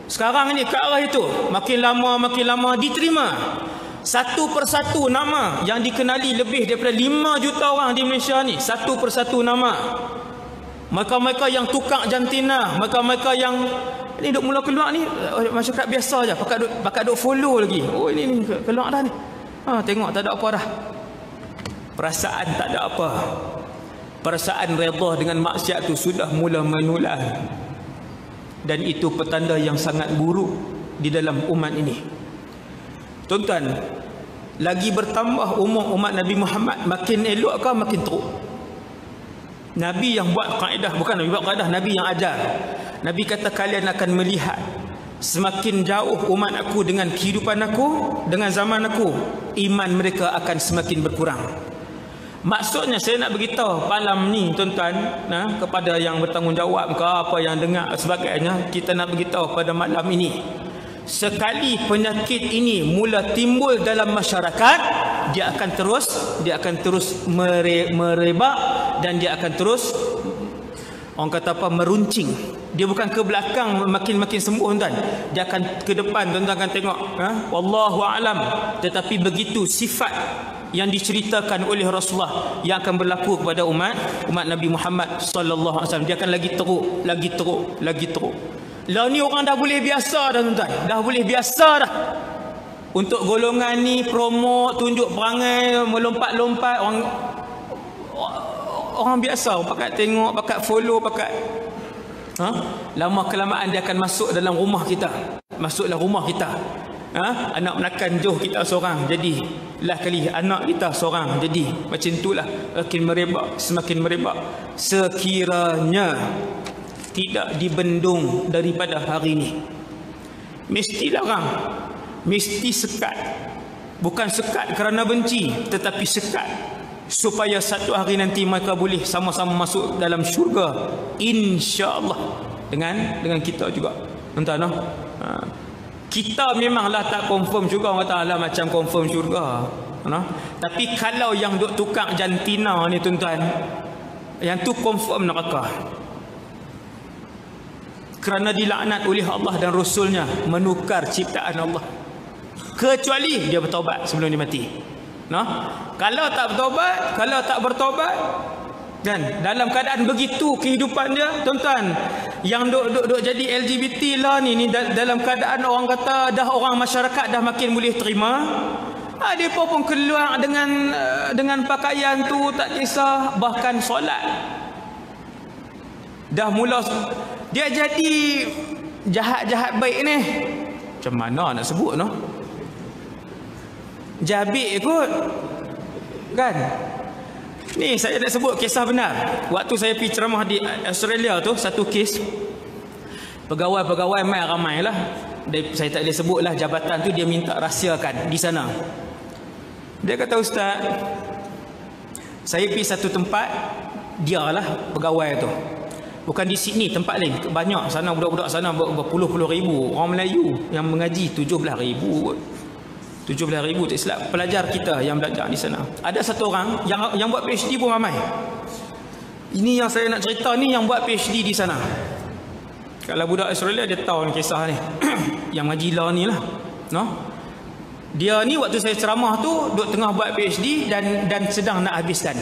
Sekarang ni ke arah itu. Makin lama diterima. Satu persatu nama yang dikenali lebih daripada 5 juta orang di Malaysia ni. Satu persatu nama. Mereka-mereka yang tukar jantina, mereka-mereka yang ni duk mula keluar ni, masyarakat biasa je, pakat duk follow lagi. Oh ini keluar dah ni. Tengok tak ada apa dah. Perasaan tak ada apa. Perasaan redha dengan maksiat tu sudah mula menular. Dan itu petanda yang sangat buruk di dalam umat ini. Tuan-tuan, lagi bertambah umur umat Nabi Muhammad, makin elok ke makin teruk? Nabi yang buat kaedah, bukan Nabi buat kaedah, Nabi yang ajar. Nabi kata kalian akan melihat semakin jauh umat aku dengan kehidupan aku, dengan zaman aku, iman mereka akan semakin berkurang. Maksudnya saya nak beritahu malam ni tuan-tuan, kepada yang bertanggungjawab ke apa yang dengar sebagainya, kita nak beritahu pada malam ini, sekali penyakit ini mula timbul dalam masyarakat, dia akan terus merebak dan dia akan terus, orang kata apa, meruncing. Dia bukan ke belakang makin sembuh tuan. Dia akan ke depan, tuan-tuan akan tengok, wallahu a'lam. Tetapi begitu sifat yang diceritakan oleh Rasulullah yang akan berlaku kepada umat Nabi Muhammad sallallahu alaihi wasallam. Dia akan lagi teruk. Lah ni orang dah boleh biasa dah tuan-tuan. Dah boleh biasa dah. Untuk golongan ni promote, tunjuk perangai, melompat-lompat, orang biasa, pakat tengok, pakat follow, pakat lama kelamaan dia akan masuk dalam rumah kita. Masuklah rumah kita. Anak menakan jauh kita seorang, jadi lah kali anak kita seorang, jadi macam itulah semakin merebak. Sekiranya tidak dibendung daripada hari ini, mesti larang, mesti sekat. Bukan sekat kerana benci, tetapi sekat supaya satu hari nanti mereka boleh sama-sama masuk dalam syurga, insya-Allah, dengan kita juga. Tuan-tuan, kita memanglah tak confirm syurga, Allah Taala macam confirm syurga. Tapi kalau yang duk tukar jantina ni tuan-tuan, yang tu confirm neraka. Kerana dilaknat oleh Allah dan Rasulnya, menukar ciptaan Allah. Kecuali dia bertaubat sebelum dia mati. Kalau tak bertaubat, dan dalam keadaan begitu kehidupan dia, tuan-tuan, yang duk jadi LGBT lah ni dalam keadaan orang kata dah orang masyarakat dah makin boleh terima, mereka pun keluar dengan pakaian tu tak kisah, bahkan solat Dah mula dia jadi jahat-jahat baik ni. Macam mana nak sebut no? Jabik kot. Kan? Ni saya nak sebut kisah benar. Waktu saya pergi ceramah di Australia tu, satu kes pegawai-pegawai ramai lah. Saya tak boleh sebut lah jabatan tu, dia minta rahsiakan di sana. Dia kata, Ustaz, saya pergi satu tempat, dia lah pegawai tu. Bukan di Sydney, tempat lain. Banyak sana budak-budak sana berpuluh-puluh ribu. Orang Melayu yang mengaji 17,000 kot. 17,000 tak silap. Pelajar kita yang belajar di sana. Ada satu orang yang buat PhD pun ramai. Ini yang saya nak cerita ni, yang buat PhD di sana. Kalau budak Australia dia tahu ni kisah ni. Yang mengaji law ni lah. No? Dia ni waktu saya ceramah tu duduk tengah buat PhD dan sedang nak habiskan.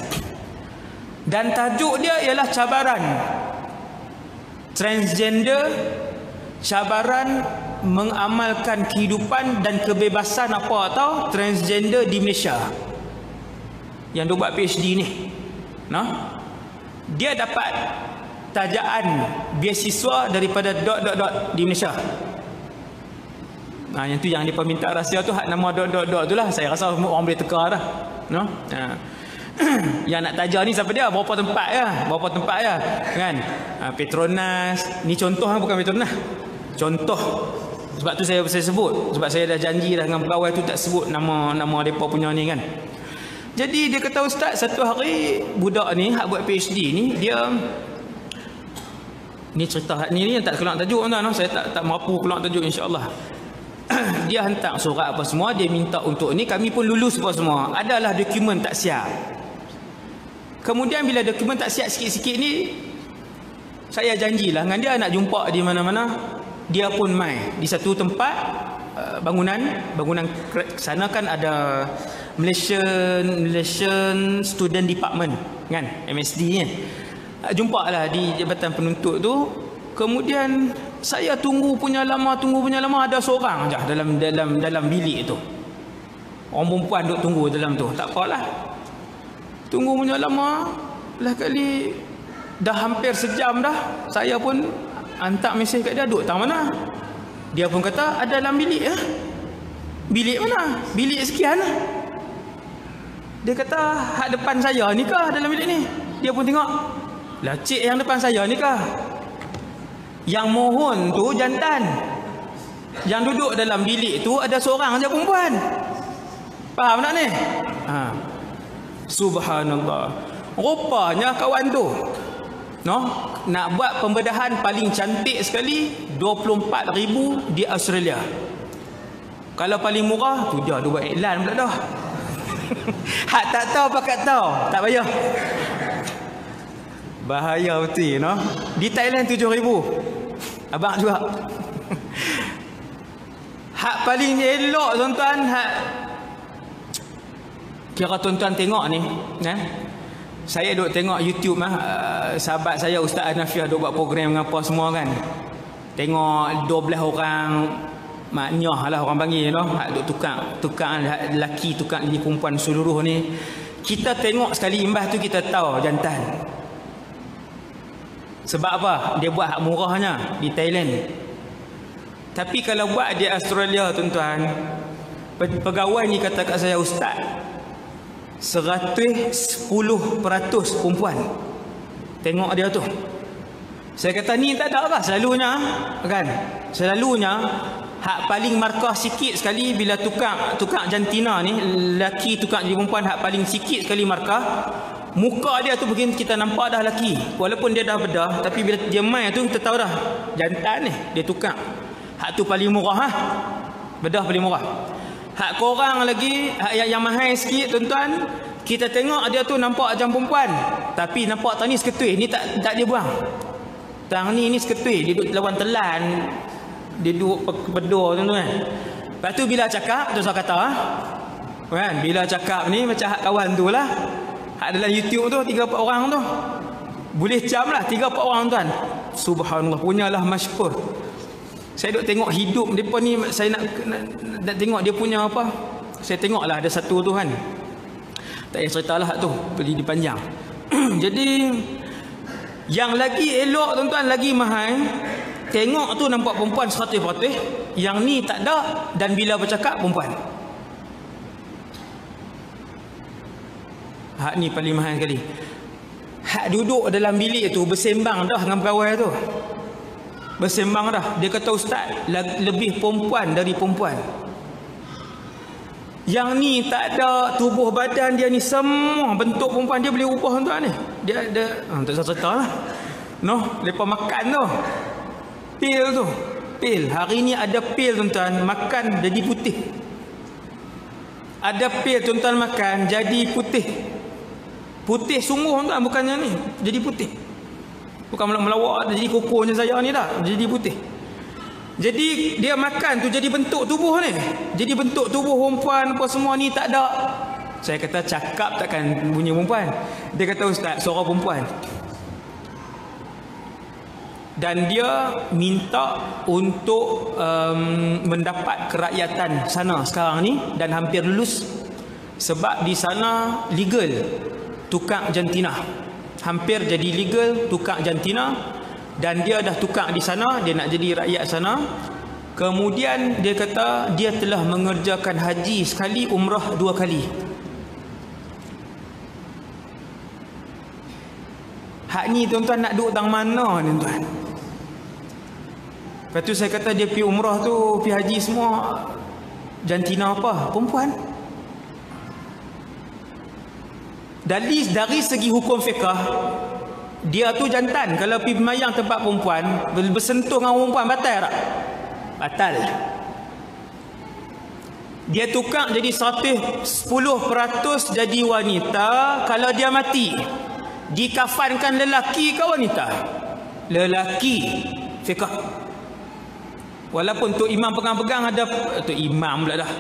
Dan tajuk dia ialah cabaran transgender, cabaran mengamalkan kehidupan dan kebebasan apa atau transgender di Malaysia. Yang dia buat PhD ni. No? Dia dapat tajaan beasiswa daripada dot di Malaysia. Yang tu yang dia minta rahsia tu, hak nama dot tu lah. Saya rasa orang boleh teka dah. No? Yang nak taja ni siapa dia? Berapa tempat ya? Kan? Petronas. Ni contoh lah, bukan Petronas. Contoh. Sebab tu saya sebut. Sebab saya dah janji dah dengan pegawai tu tak sebut nama mereka punya ni kan. Jadi dia kata, Ustaz, satu hari budak ni hak buat PhD ni, dia ni cerita ni yang tak keluar tajuk tuan. Saya tak mampu keluar tajuk insya-Allah. Dia hantar surat apa semua, dia minta untuk ni, kami pun lulus apa semua. Adalah dokumen tak siap. Kemudian bila dokumen tak siap sikit-sikit ni, saya janjilah dengan dia nak jumpa di mana-mana. Dia pun mai di satu tempat bangunan sana kan ada Malaysian Student Department kan, MSD kan. Jumpa lah di Jabatan Penuntut tu. Kemudian saya tunggu punya lama ada seorang je dalam bilik tu. Orang perempuan duk tunggu dalam tu. Tak apalah. Tunggu punya lama, belah kali dah hampir sejam dah. Saya pun hantar mesej kat dia, duk tang mana? Dia pun kata ada dalam bilik ya. Bilik mana? Bilik sekian lah. Dia kata hak depan saya ni kah dalam bilik ni? Dia pun tengok. Lah cik yang depan saya ni kah? Yang mohon tu jantan. Yang duduk dalam bilik tu ada seorang je perempuan. Faham tak ni? Subhanallah. Rupanya kawan tu nak buat pembedahan paling cantik sekali 24,000 di Australia. Kalau paling murah tu dia buat iklan pula dah. Hak tak tahu pakat tahu, tak payah. Bahaya betul no. Di Thailand 7,000. Abang juga. Hak paling elok tuan-tuan, hak kira tuan-tuan tengok ni, saya duk tengok YouTube sahabat saya Ustaz Anafiah duk buat program dengan apa semua kan. Tengok 12 orang maknyah lah orang panggil duk tukar lelaki tukar jadi perempuan seluruh ni. Kita tengok sekali imbas tu kita tahu jantan. Sebab apa? Dia buat hak murahnya di Thailand. Tapi kalau buat di Australia tuan-tuan, pegawai ni kata kat saya, Ustaz, 110% perempuan. Tengok dia tu. Saya kata ni tak ada apa, selalunya kan. Selalunya hak paling markah sikit sekali bila tukar jantina ni, lelaki tukar jadi perempuan, hak paling sikit sekali markah. Muka dia tu begini kita nampak dah lelaki. Walaupun dia dah bedah, tapi bila dia main tu kita tahu dah jantan ni, dia tukar. Hak tu paling murah bedah paling murah. Hak korang lagi, hak yang mahal sikit tuan-tuan, kita tengok dia tu nampak macam perempuan, tapi nampak tang ni seketui, ni tak dia buang. Tang ni seketui, dia duduk lawan telan, dia duduk pedor tuan-tuan. Lepas tu bila cakap, tu saya kata kan, bila cakap ni macam hak kawan tu lah, hak dalam YouTube tu 3-4 orang tu. Boleh jam lah 3-4 orang tuan. Subhanallah, punyalah masyhur. Saya duk tengok hidup depa ni, saya nak tengok dia punya apa. Saya tengoklah ada satu tu kan. Tak payah ceritalah tu, pergi panjang. Jadi Yang lagi elok tuan-tuan, lagi mahal, tengok tu nampak perempuan 100%, yang ni tak ada, dan bila bercakap perempuan. Hak ni paling mahal sekali. Hak duduk dalam bilik tu bersembang dah dengan pegawai tu. Bersembang dah. Dia kata, ustaz, lebih perempuan dari perempuan. Yang ni tak ada, tubuh badan dia ni semua bentuk perempuan, dia boleh ubah tuan ni. Dia tak usah cerita lah. Noh, lepas makan tu. Pil tu. Pil. Hari ni ada pil tuan-tuan, makan jadi putih. Ada pil tuan-tuan makan jadi putih. Putih sungguh tuan, bukannya ni. Jadi putih. Bukan melawak jadi kukuhnya saya ni dah. Jadi putih. Jadi dia makan tu jadi bentuk tubuh ni. Jadi bentuk tubuh perempuan apa semua ni tak ada. Saya kata cakap takkan bunyi perempuan. Dia kata, ustaz, suara perempuan. Dan dia minta untuk mendapat kerakyatan sana sekarang ni, dan hampir lulus. Sebab di sana legal tukar jantina. Hampir jadi legal tukar jantina. Dan dia dah tukar di sana, dia nak jadi rakyat sana. Kemudian dia kata dia telah mengerjakan haji sekali, umrah 2 kali. Hak ni tuan-tuan nak duduk tang mana ni tuan? Lepas tu saya kata dia pergi umrah tu, pergi haji semua, jantina apa? Perempuan. Dari segi hukum fiqah, dia tu jantan. Kalau pergi bermayang tempat perempuan, bersentuh dengan perempuan, batal tak? Batal. Dia tukar jadi 10% jadi wanita kalau dia mati. Dikafankan lelaki ke wanita? Lelaki. Fiqah. Walaupun Tok Imam pegang-pegang ada, Tok Imam pula dah.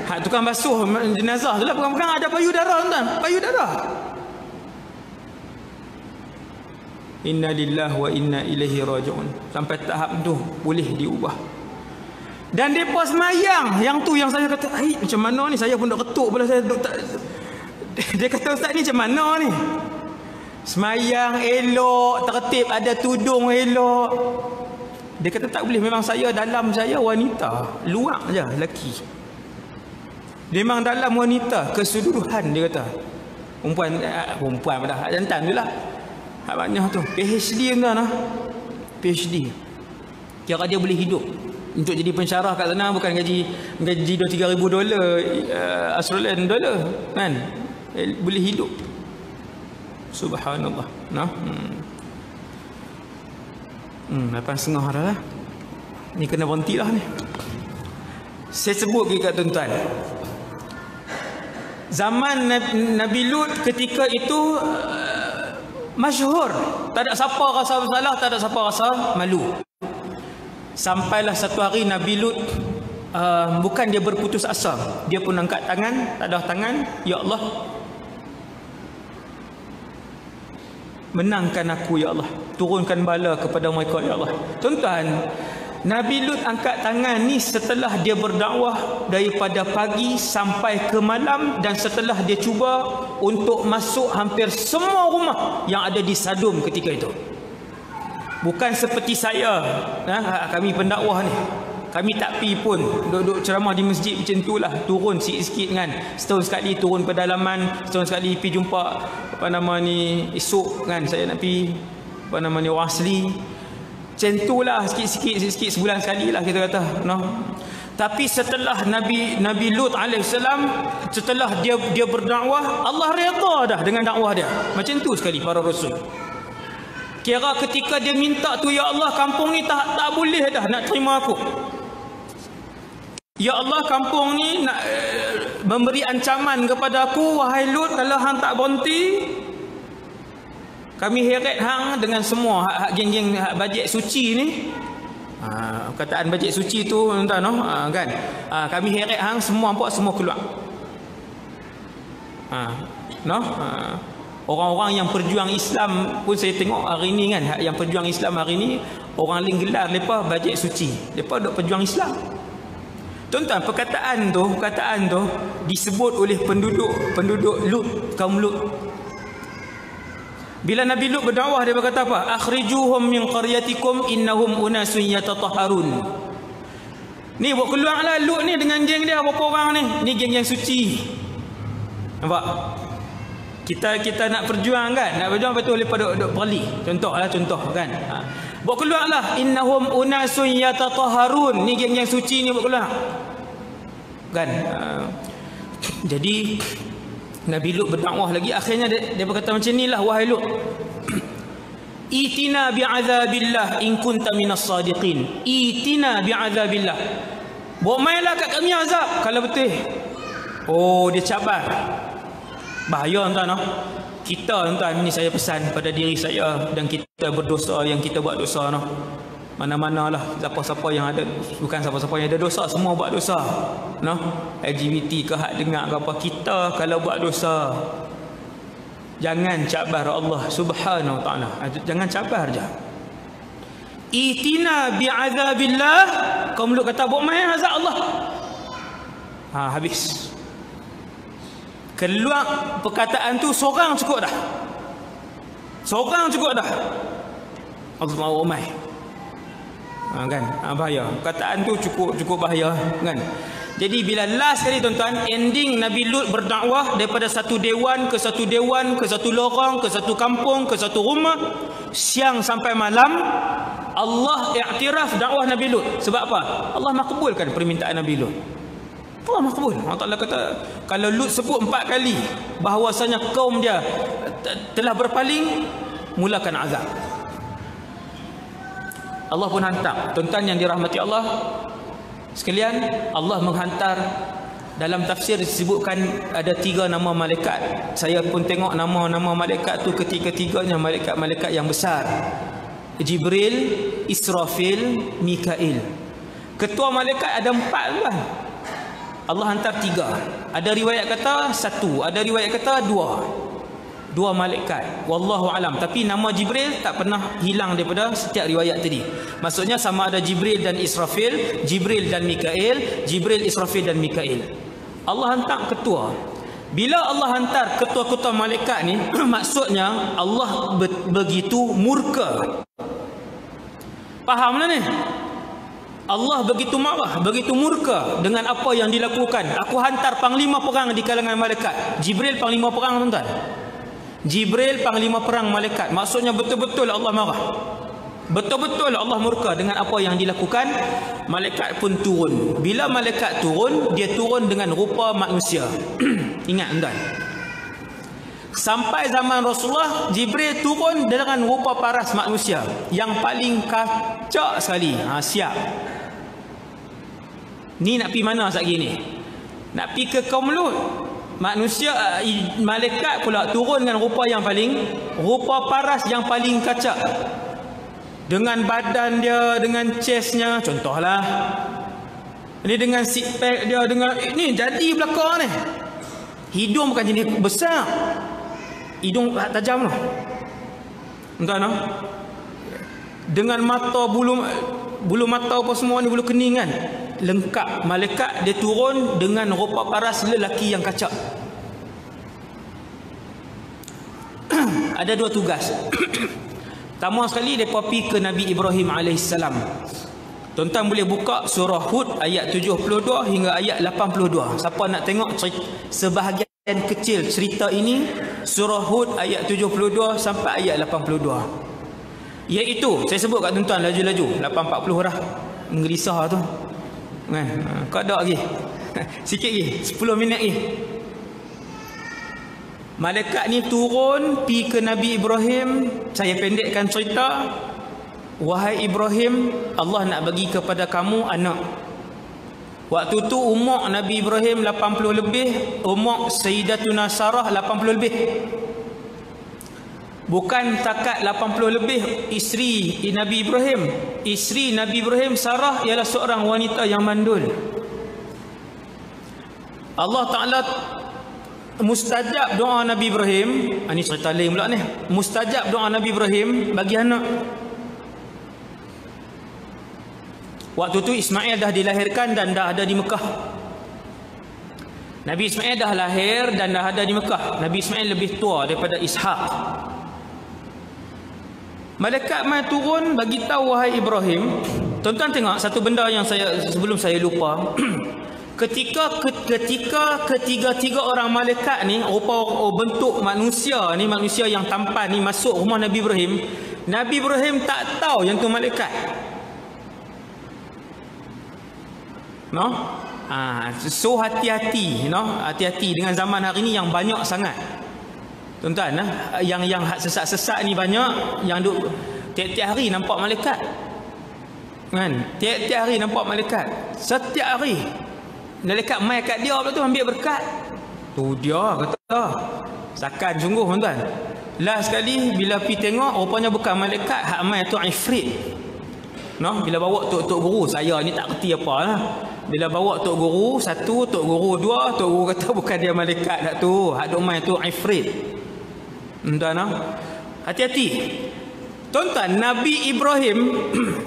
Hak tukang basuh jenazah tu lah pegang-pegang ada payudara tuan. Payudara. Inna lillahi wa inna ilaihi raji'un. Sampai tahap tu boleh diubah. Dan depa semayang, yang tu yang saya kata, "Ai, macam mana ni? Saya pun dah ketuk pula saya duk tak." Dia kata, "Ustaz ni macam mana ni?" Semayang elok, tertib, ada tudung elok. Dia kata tak boleh, memang saya dalam saya wanita, luar je lelaki. Memang dalam wanita keseluruhan dia kata. Perempuan dah jantan tu lah. Hak banyak tu. PhD tuan lah. PhD. Kira dia boleh hidup. Untuk jadi pensyarah kat sana bukan gaji $2,000 Australian dollar kan. Boleh hidup. Subhanallah. Nah. 8.30 dah lah. Ni kena berhenti lah ni. Saya sebut kat tuan-tuan. Zaman Nabi Lut ketika itu masyhur. Tak ada siapa rasa bersalah, tak ada siapa rasa malu. Sampailah satu hari Nabi Lut bukan dia berputus asa. Dia pun angkat tangan, tak ada tangan, ya Allah, menangkan aku ya Allah. Turunkan bala kepada mereka ya Allah. Tuan-tuan, Nabi Lut angkat tangan ni setelah dia berdakwah daripada pagi sampai ke malam, dan setelah dia cuba untuk masuk hampir semua rumah yang ada di Sadum ketika itu. Bukan seperti saya, kami pendakwah ni, kami tak pi pun duduk ceramah di masjid macam tu lah, turun sikit-sikit kan, setahun sekali turun pedalaman, setahun sekali pi jumpa esok kan saya nak pi orang asli. Macam tu lah, sikit-sikit sebulan sekali lah kita kata, no. Tapi setelah Nabi Lut alaihissalam, setelah dia berdakwah, Allah redha dah dengan dakwah dia. Macam tu sekali para rasul. Kira ketika dia minta tu, ya Allah, kampung ni tak boleh dah nak terima aku. Ya Allah, kampung ni nak memberi ancaman kepada aku, wahai Lut, kalau hang tak berhenti, kami heret hang dengan semua hak geng-geng bajet suci ni. Kataan bajet suci tu tuan-tuan kan. Kami heret hang semua, apa semua keluar. Orang-orang yang perjuang Islam pun saya tengok hari ni kan, yang perjuang Islam hari ni orang lain gelar depa bajet suci. Depa duk perjuang Islam. Tuan-tuan, perkataan tu disebut oleh penduduk Lut, kaum Lut. Bila Nabi Lut berdakwah, dia berkata apa? Akhrijuhum min qaryatikum innahum unasun yatatahharun. Ni buat keluarlah Lut ni dengan geng dia berapa orang ni? Ni geng yang suci. Nampak? Kita nak berjuang kan? Nak berjuang betul lepas duk perli. Contoh kan. Buat keluarlah innahum unasun yatatahharun. Ni geng yang suci ni buat keluar. Kan? Jadi Nabi Lut berdakwah lagi, akhirnya dia berkata macam inilah, wahai Lut, itina bi'azabillah in kunta minas sadiqin. Itina bi'azabillah. Bawa mainlah kat kami azab kalau betul. Oh, dia cabar. Bahaya tuan-tuan. Kita tuan-tuan, ni saya pesan pada diri saya dan kita berdosa yang kita buat dosa noh. Mana-mana lah siapa-siapa yang ada, bukan siapa-siapa yang ada dosa, semua buat dosa noh. LGBT ke hak dengar ke apa, kita kalau buat dosa jangan cabar Allah Subhanahu wa taala. Jangan cabar je. Itina bi'azabillah. Kau mulut kata buat main azab Allah. Habis. Keluar perkataan tu seorang cukup dah. Seorang cukup dah. Allah mau main. Kan? Bahaya. Perkataan tu cukup bahaya kan. Jadi bila last kali tuan-tuan, ending Nabi Lut berdakwah daripada satu dewan ke satu dewan, ke satu lorong, ke satu kampung, ke satu rumah, siang sampai malam, Allah iktiraf dakwah Nabi Lut. Sebab apa? Allah makbulkan permintaan Nabi Lut. Allah makbul. Allah Ta'ala kata, kalau Lut sebut 4 kali bahawasanya kaum dia telah berpaling, mulakan azab. Allah pun hantar. Tuan-tuan yang dirahmati Allah sekalian, Allah menghantar. Dalam tafsir disebutkan ada 3 nama malaikat. Saya pun tengok nama-nama malaikat tu ketiga-tiganya malaikat-malaikat yang besar. Jibril, Israfil, Mikail. Ketua malaikat ada 4 kan. Allah hantar 3. Ada riwayat kata 1, ada riwayat kata 2. 2 malaikat. Wallahu alam. Tapi nama Jibril tak pernah hilang daripada setiap riwayat tadi. Maksudnya sama ada Jibril dan Israfil, Jibril dan Mikail, Jibril, Israfil dan Mikail. Allah hantar ketua. Bila Allah hantar ketua-ketua malaikat ni, maksudnya Allah begitu murka. Fahamlah ni? Allah begitu marah, begitu murka dengan apa yang dilakukan. Aku hantar panglima perang di kalangan malaikat. Jibril panglima perang tuan-tuan. Jibril panglima perang malaikat. Maksudnya betul-betul Allah marah. Betul-betul Allah murka dengan apa yang dilakukan. Malaikat pun turun. Bila malaikat turun, dia turun dengan rupa manusia. Ingat tuan. Sampai zaman Rasulullah, Jibril turun dengan rupa paras manusia yang paling kacak sekali. Siap. Ni nak pergi mana saat gini? Nak pergi ke kaum Lut. Manusia, malaikat pula turun dengan rupa yang paling, rupa paras yang paling kacak. Dengan badan dia, dengan chestnya, contohlah. Ini dengan six pack dia, dengan ni jadi belakang ni. Hidung bukan jenis besar. Hidung tajam tu. Entah no? Dengan mata, bulu mata apa semua ni, bulu kening kan. Lengkap. Malaikat dia turun dengan rupa paras lelaki yang kacak. Ada 2 tugas. Pertama sekali mereka pergi ke Nabi Ibrahim AS. Tuan-tuan boleh buka surah Hud ayat 72 hingga ayat 82. Siapa nak tengok sebahagian kecil cerita ini, surah Hud ayat 72 sampai ayat 82. Iaitu, saya sebut kat tuan-tuan laju-laju, 8.40 dah. Menggelisah tu kan. Kau ada lagi sikit lagi, 10 minit lagi. Malaikat ni turun pi ke Nabi Ibrahim. Saya pendekkan cerita. Wahai Ibrahim, Allah nak bagi kepada kamu anak. Waktu tu umur Nabi Ibrahim 80 lebih, umur Sayyidatuna Sarah 80 lebih. Bukan takat 80 lebih isteri Nabi Ibrahim. Isteri Nabi Ibrahim Sarah ialah seorang wanita yang mandul. Allah Ta'ala mustajab doa Nabi Ibrahim. Ini cerita lain pula ni. Mustajab doa Nabi Ibrahim bagi anak. Waktu tu Ismail dah dilahirkan dan dah ada di Mekah. Nabi Ismail dah lahir dan dah ada di Mekah. Nabi Ismail lebih tua daripada Ishaq. Malaikat mai turun bagi tahu wahai Ibrahim. Tuan-tuan tengok satu benda yang sebelum saya lupa. Ketika ketiga-tiga orang malaikat ni rupa bentuk manusia ni, manusia yang tampan ni masuk rumah Nabi Ibrahim, Nabi Ibrahim tak tahu yang tu malaikat. No? So hati-hati, hati-hati dengan zaman hari ni yang banyak sangat. Tuan-tuan, yang sesat-sesat ni banyak, yang duk tiap-tiap hari nampak malaikat. Kan? Tiap-tiap hari nampak malaikat. Setiap hari malaikat mai kat dia pula tu ambil berkat. Tu dia kata, sakan sungguh tuan-tuan. Last sekali bila pi tengok rupanya bukan malaikat, hak mai tu ifrit. Bila bawa tok guru, saya ni tak kerti apa lah. Bila bawa tok guru satu, tok guru dua, tok guru kata bukan dia malaikat dak tu, hak duk mai tu ifrit. Tuan-tuan, hati-hati. Tuan-tuan, Nabi Ibrahim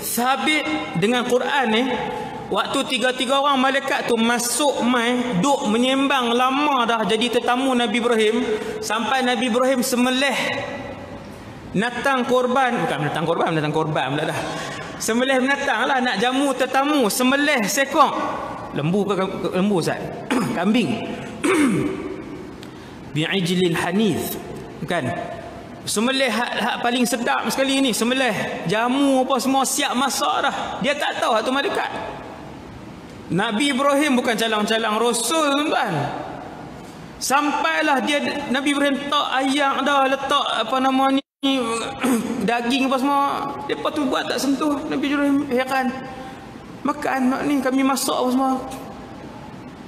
sabit dengan Quran ni. Waktu tiga-tiga orang malaikat tu masuk mai duk menyembang lama dah jadi tetamu Nabi Ibrahim, sampai Nabi Ibrahim sembelih binatang korban pula dah. Sembelih binatang lah nak jamu tetamu, sembelih sekok lembu Ustaz? Kambing. Bi'ijlin hanith, kan? Sembelih hak paling sedap sekali ni, sembelih jamu apa semua siap masak dah. Dia tak tahu hak tu malaikat. Nabi Ibrahim bukan calang-calang rasul, tuan-tuan. Sampailah Nabi Ibrahim letak ayam dah, letak apa nama ni daging apa semua. Lepas tu buat tak sentuh. Nabi Ibrahim heran. Makan ni kami masak apa semua.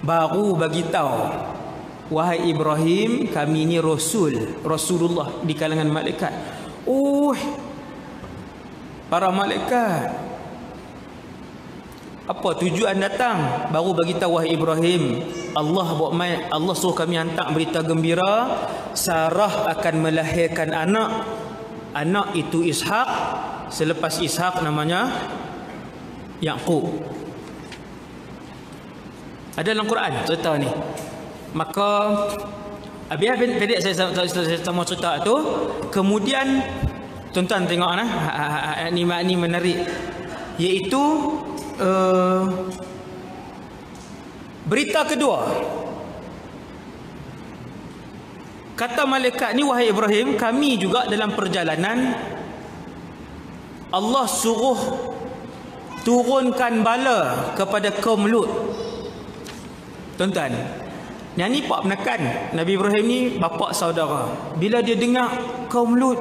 Baru bagi tahu, wahai Ibrahim, kami ni Rasulullah di kalangan malaikat. Para malaikat, apa tujuan datang? Baru bagi tahu wahai Ibrahim, Allah suruh kami hantar berita gembira, Sarah akan melahirkan anak. Anak itu Ishak, selepas Ishak namanya Yaqub. Ada dalam Quran cerita ni. Maka pendek saya mau cerita tu. Kemudian tuan-tuan tengok ni menarik, iaitu berita kedua. Kata malaikat ni, wahai Ibrahim, kami juga dalam perjalanan Allah suruh turunkan bala kepada kaum Lut. Tuan-tuan, yang ni pak menekan Nabi Ibrahim ni bapa saudara. Bila dia dengar kaum Lut,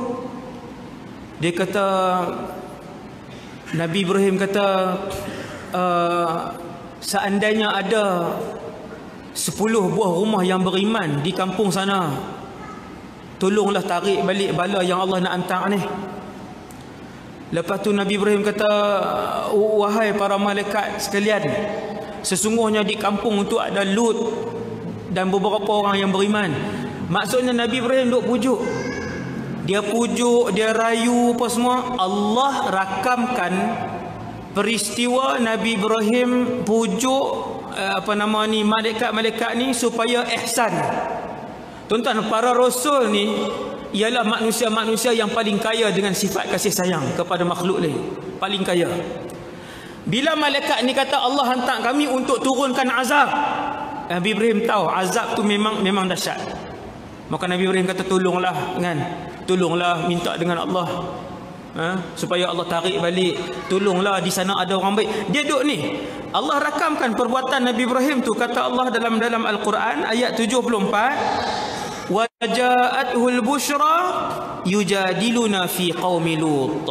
dia kata, Nabi Ibrahim kata, seandainya ada 10 buah rumah yang beriman di kampung sana, tolonglah tarik balik bala yang Allah nak hantar ni. Lepas tu Nabi Ibrahim kata, wahai para malaikat sekalian, sesungguhnya di kampung tu ada Lut dan beberapa orang yang beriman. Maksudnya Nabi Ibrahim duk pujuk. Dia pujuk, dia rayu apa semua. Allah rakamkan peristiwa Nabi Ibrahim pujuk malaikat-malaikat ni supaya ihsan. Tuan-tuan, para rasul ni ialah manusia-manusia yang paling kaya dengan sifat kasih sayang kepada makhluk lain. Paling kaya. Bila malaikat ni kata Allah hantar kami untuk turunkan azab, Nabi Ibrahim tahu azab tu memang dahsyat. Maka Nabi Ibrahim kata, tolonglah minta dengan Allah, supaya Allah tarik balik. Tolonglah, di sana ada orang baik. Dia duduk ni, Allah rakamkan perbuatan Nabi Ibrahim tu. Kata Allah dalam Al-Quran ayat 74, wa ja'athul busyra yujadiluna fi qaumi Lut.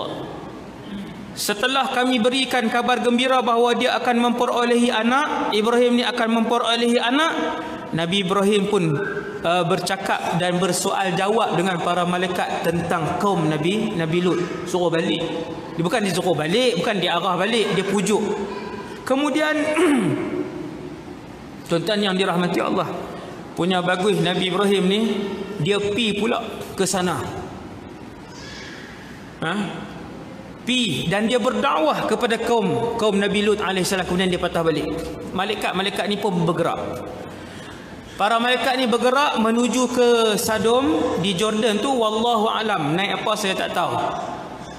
Setelah kami berikan kabar gembira bahawa dia akan memperolehi anak, Ibrahim ni akan memperolehi anak, Nabi Ibrahim pun bercakap dan bersoal jawab dengan para malaikat tentang kaum Nabi Lut. Suruh balik. Dia bukan disuruh balik, bukan diarah balik, dia pujuk. Kemudian tuan-tuan yang dirahmati Allah, punya bagus Nabi Ibrahim ni, dia pi pula ke sana. Pi dan dia berdakwah kepada kaum Nabi Lut alaihissalam. Kemudian dia patah balik. Malaikat ni pun bergerak. Para malaikat ni bergerak menuju ke Sodom di Jordan tu, wallahu alam naik apa saya tak tahu.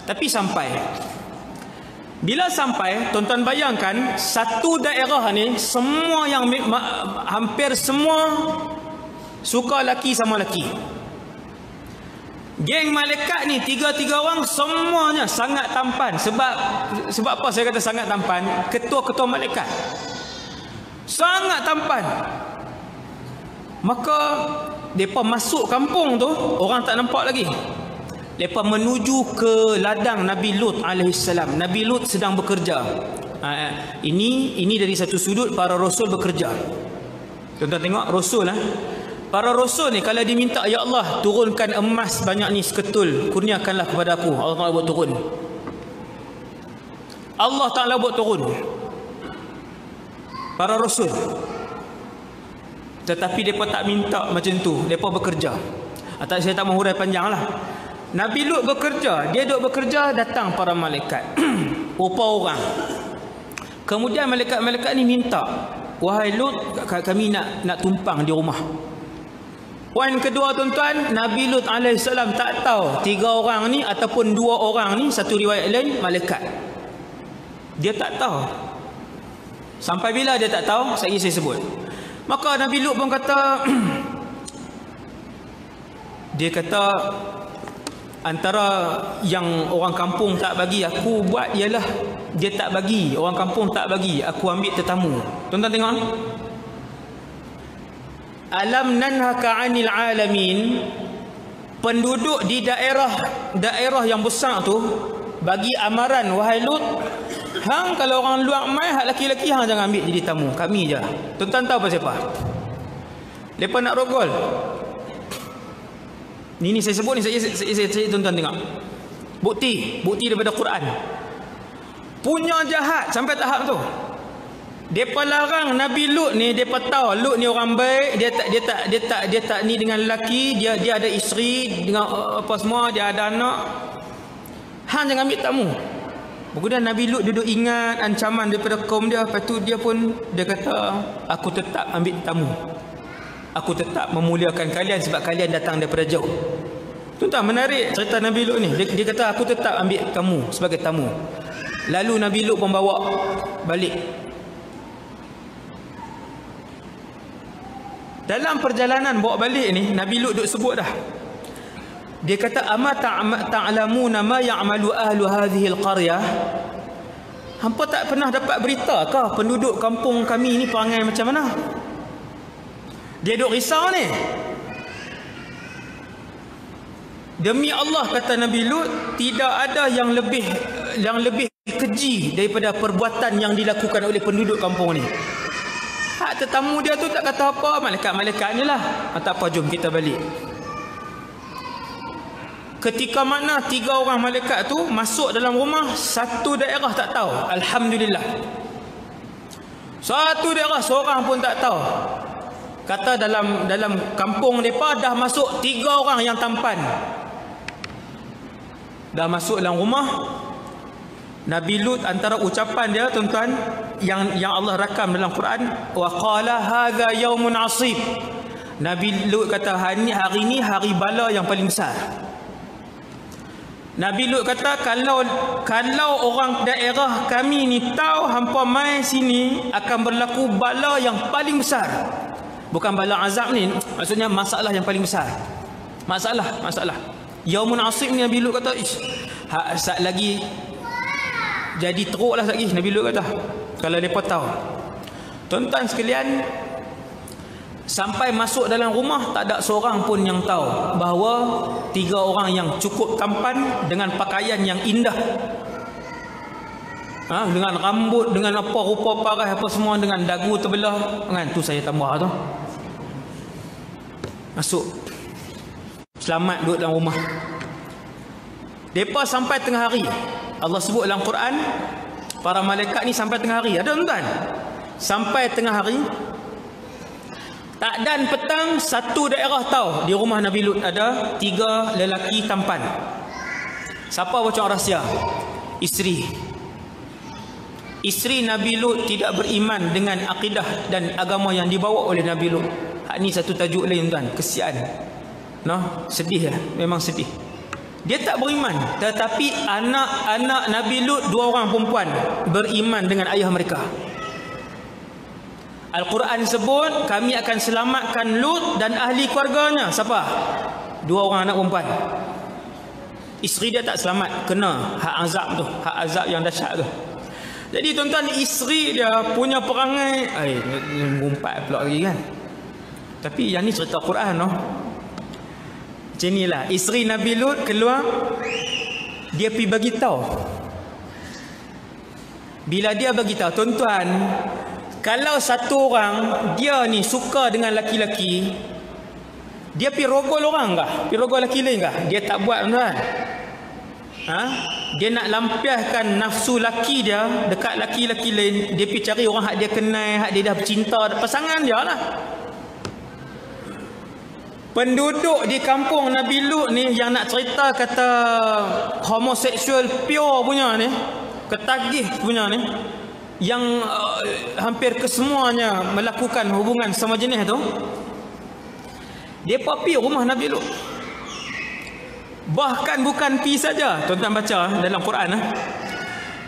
Tapi sampai. Bila sampai, tuan-tuan bayangkan satu daerah ni semua yang hampir semua suka laki sama laki. Geng malaikat ni 3 orang semuanya sangat tampan. Sebab apa saya kata sangat tampan? Ketua-ketua malaikat sangat tampan. Maka depa masuk kampung tu, orang tak nampak lagi. Depa menuju ke ladang Nabi Lut alaihissalam. Nabi Lut sedang bekerja. Ini dari satu sudut para rasul bekerja. Tuan-tuan tengok rasul Para rasul ni kalau diminta, ya Allah turunkan emas banyak ni seketul, kurniakanlah kepada aku. Allah Taala buat turun. Allah Taala buat turun. Para rasul. Tetapi mereka tak minta macam tu. Mereka bekerja. Saya tak mahu hurai panjang lah. Nabi Lut bekerja. Dia duduk bekerja, datang para malaikat. Rupa orang. Kemudian malaikat-malaikat ni minta, wahai Lut, kami nak tumpang di rumah. Poin kedua tuan-tuan, Nabi Lut alaihissalam tak tahu 3 orang ni ataupun 2 orang ni, satu riwayat lain malaikat. Dia tak tahu. Sampai bila dia tak tahu, saya sebut. Maka Nabi Lut pun kata dia kata, antara yang orang kampung tak bagi aku buat ialah dia tak bagi, orang kampung tak bagi aku ambil tetamu. Tuan-tuan tengok, alam nanhaka 'anil alamin. Penduduk di daerah yang besar tu bagi amaran, wahai Lut, hang kalau orang luar mai, hak laki-laki hang jangan ambil jadi tamu, kami je. Tuan-tuan tahu pasal apa? Depa nak rogol. Ini saya sebut ni, saya tuan-tuan tengok. Bukti daripada Quran. Punya jahat sampai tahap tu. Depa larang Nabi Lut ni, depa tahu Lut ni orang baik, dia tak ni dengan lelaki, dia ada isteri dengan apa semua, dia ada anak. Hang jangan ambil tamu. Kemudian Nabi Lut duduk ingat ancaman daripada kaum dia. Lepas tu dia kata, aku tetap ambil tamu. Aku tetap memuliakan kalian sebab kalian datang daripada jauh. Tuan-tuan, menarik cerita Nabi Lut ni. Dia kata aku tetap ambil kamu sebagai tamu. Lalu Nabi Lut pun bawa balik. Dalam perjalanan bawa balik ni, Nabi Lut duk sebut dah. Dia kata, ama ta'lamuna ma ya'malu ahlu hadhihi al-qaryah. Hampa tak pernah dapat berita kah penduduk kampung kami ni perangai macam mana? Dia duk risau ni. Demi Allah, kata Nabi Lut, tidak ada yang lebih keji daripada perbuatan yang dilakukan oleh penduduk kampung ni. Hak tetamu dia tu tak kata apa, malaikat-malaikatnya lah. Tak apa, jom kita balik. Ketika mana 3 orang malaikat tu masuk dalam rumah, satu daerah tak tahu. Alhamdulillah. Satu daerah seorang pun tak tahu. Kata dalam kampung mereka dah masuk 3 orang yang tampan. Dah masuk dalam rumah. Nabi Lut, antara ucapan dia tuan-tuan yang Allah rakam dalam Quran, wa qala hadza yaumun asib. Nabi Lut kata, hari ni hari bala yang paling besar. Nabi Lut kata, kalau orang daerah kami ni tahu hampa mai sini, akan berlaku bala yang paling besar. Bukan bala azab ni, maksudnya masalah yang paling besar. Masalah. Yaumun asib ni Nabi Lut kata, sat lagi jadi teruklah lagi, Nabi Lut kata, kalau mereka tahu. Tuan-tuan sekalian, sampai masuk dalam rumah tak ada seorang pun yang tahu bahawa 3 orang yang cukup tampan dengan pakaian yang indah, dengan rambut, dengan apa rupa parah apa semua, dengan dagu terbelah, kan tu saya tambah tu, masuk selamat duduk dalam rumah. Depa sampai tengah hari. Allah sebut dalam Quran, para malaikat ni sampai tengah hari. Ada tuan-tuan? Sampai tengah hari. Tak dan petang, satu daerah tahu di rumah Nabi Lut ada 3 lelaki tampan. Siapa bocor rahsia? Isteri Nabi Lut tidak beriman dengan akidah dan agama yang dibawa oleh Nabi Lut. Hak ni satu tajuk lain tuan. Kesian. Sedih lah. Memang sedih. Dia tak beriman. Tetapi anak-anak Nabi Lut 2 orang perempuan beriman dengan ayah mereka. Al-Quran sebut kami akan selamatkan Lut dan ahli keluarganya. Siapa? 2 orang anak perempuan. Isteri dia tak selamat, kena hak azab tu, hak azab yang dahsyat tu. Jadi tuan-tuan, isteri dia punya perangai ngumpat pula lagi kan. Tapi yang ni cerita Quran noh. Macam inilah, isteri Nabi Lut keluar, dia pergi bagi tahu. Bila dia bagi tahu, tuan-tuan, kalau satu orang dia ni suka dengan laki-laki, dia pergi rogol orang kah? Pergi rogol laki lain kah? Dia tak buat, tuan-tuan. Dia nak lampiaskan nafsu laki dia dekat laki-laki lain, dia pergi cari orang hak dia kenal, hak dia dah bercinta, pasangan dia lah. Penduduk di kampung Nabi Lut ni yang nak cerita kata homoseksual pure punya ni, ketagih punya ni, yang hampir kesemuanya melakukan hubungan sama jenis tu, dia pergi rumah Nabi Lut. Bahkan bukan pergi saja, tuan-tuan baca dalam Quran,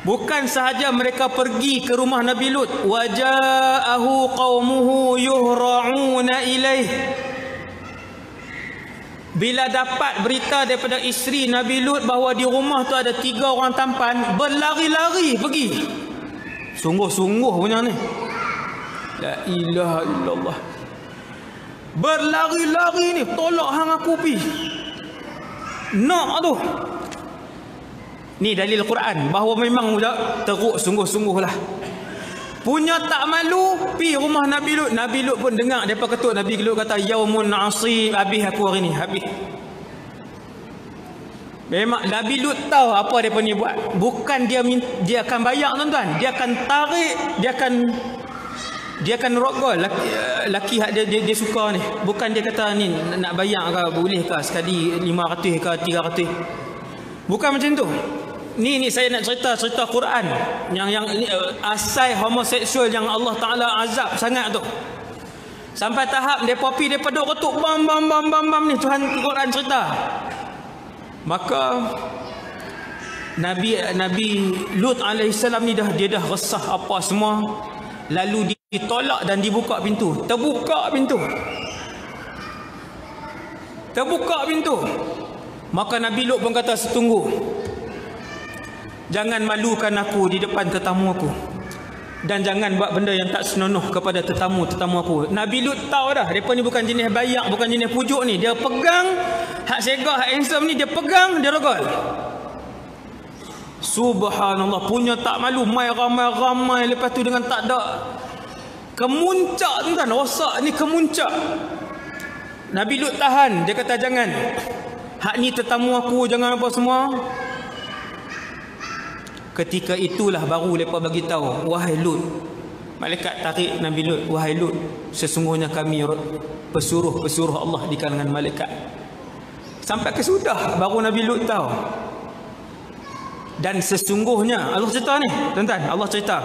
bukan sahaja mereka pergi ke rumah Nabi Lut, waja'ahu qaumuhu yuhra'una ilaih. Bila dapat berita daripada isteri Nabi Lut bahawa di rumah tu ada 3 orang tampan, berlari-lari pergi. Sungguh-sungguh punya ni. La ilaha illallah. Berlari-lari ni, tolak hang aku pi. Nak tu. Ni dalil Quran bahawa memang teruk sungguh-sungguh lah. Punya tak malu, pi rumah Nabi Lut. Nabi Lut pun dengar depa ketuk. Nabi Lut kata yaumun asib, habis aku hari ni, habis. Memang Nabi Lut tahu apa depa ni buat. Bukan dia akan bayar, tuan-tuan. Dia akan tarik, dia akan rogol laki hak dia suka ni. Bukan dia kata ni nak bayar ke, boleh ke sekali 500 ke 300. Bukan macam tu. Ni saya nak cerita Quran yang asal homoseksual yang Allah Taala azab sangat tu. Sampai tahap depa pi depa duk ketuk bam ni, Tuhan Quran cerita. Maka Nabi Lut alaihissalam ni dia dah resah apa semua, lalu ditolak dan dibuka pintu. Terbuka pintu. Maka Nabi Lut pun kata, setunggu. Jangan malukan aku di depan tetamu aku. Dan jangan buat benda yang tak senonoh kepada tetamu aku. Nabi Lut tahu dah, mereka ni bukan jenis bayak, bukan jenis pujuk ni. Dia pegang, hak segah, hak handsome ni, dia pegang, dia rogol. Subhanallah, punya tak malu, mai ramai-ramai. Lepas tu dengan tak ada kemuncak, tuan-tuan, rosak ni kemuncak. Nabi Lut tahan, dia kata jangan. Hak ni tetamu aku, jangan apa semua. Ketika itulah baru mereka bagi tahu, wahai Lut. Malaikat tarik Nabi Lut, wahai Lut, sesungguhnya kami pesuruh Allah di kalangan malaikat. Sampai kesudah baru Nabi Lut tahu. Dan sesungguhnya Allah cerita ni, tuan-tuan, Allah cerita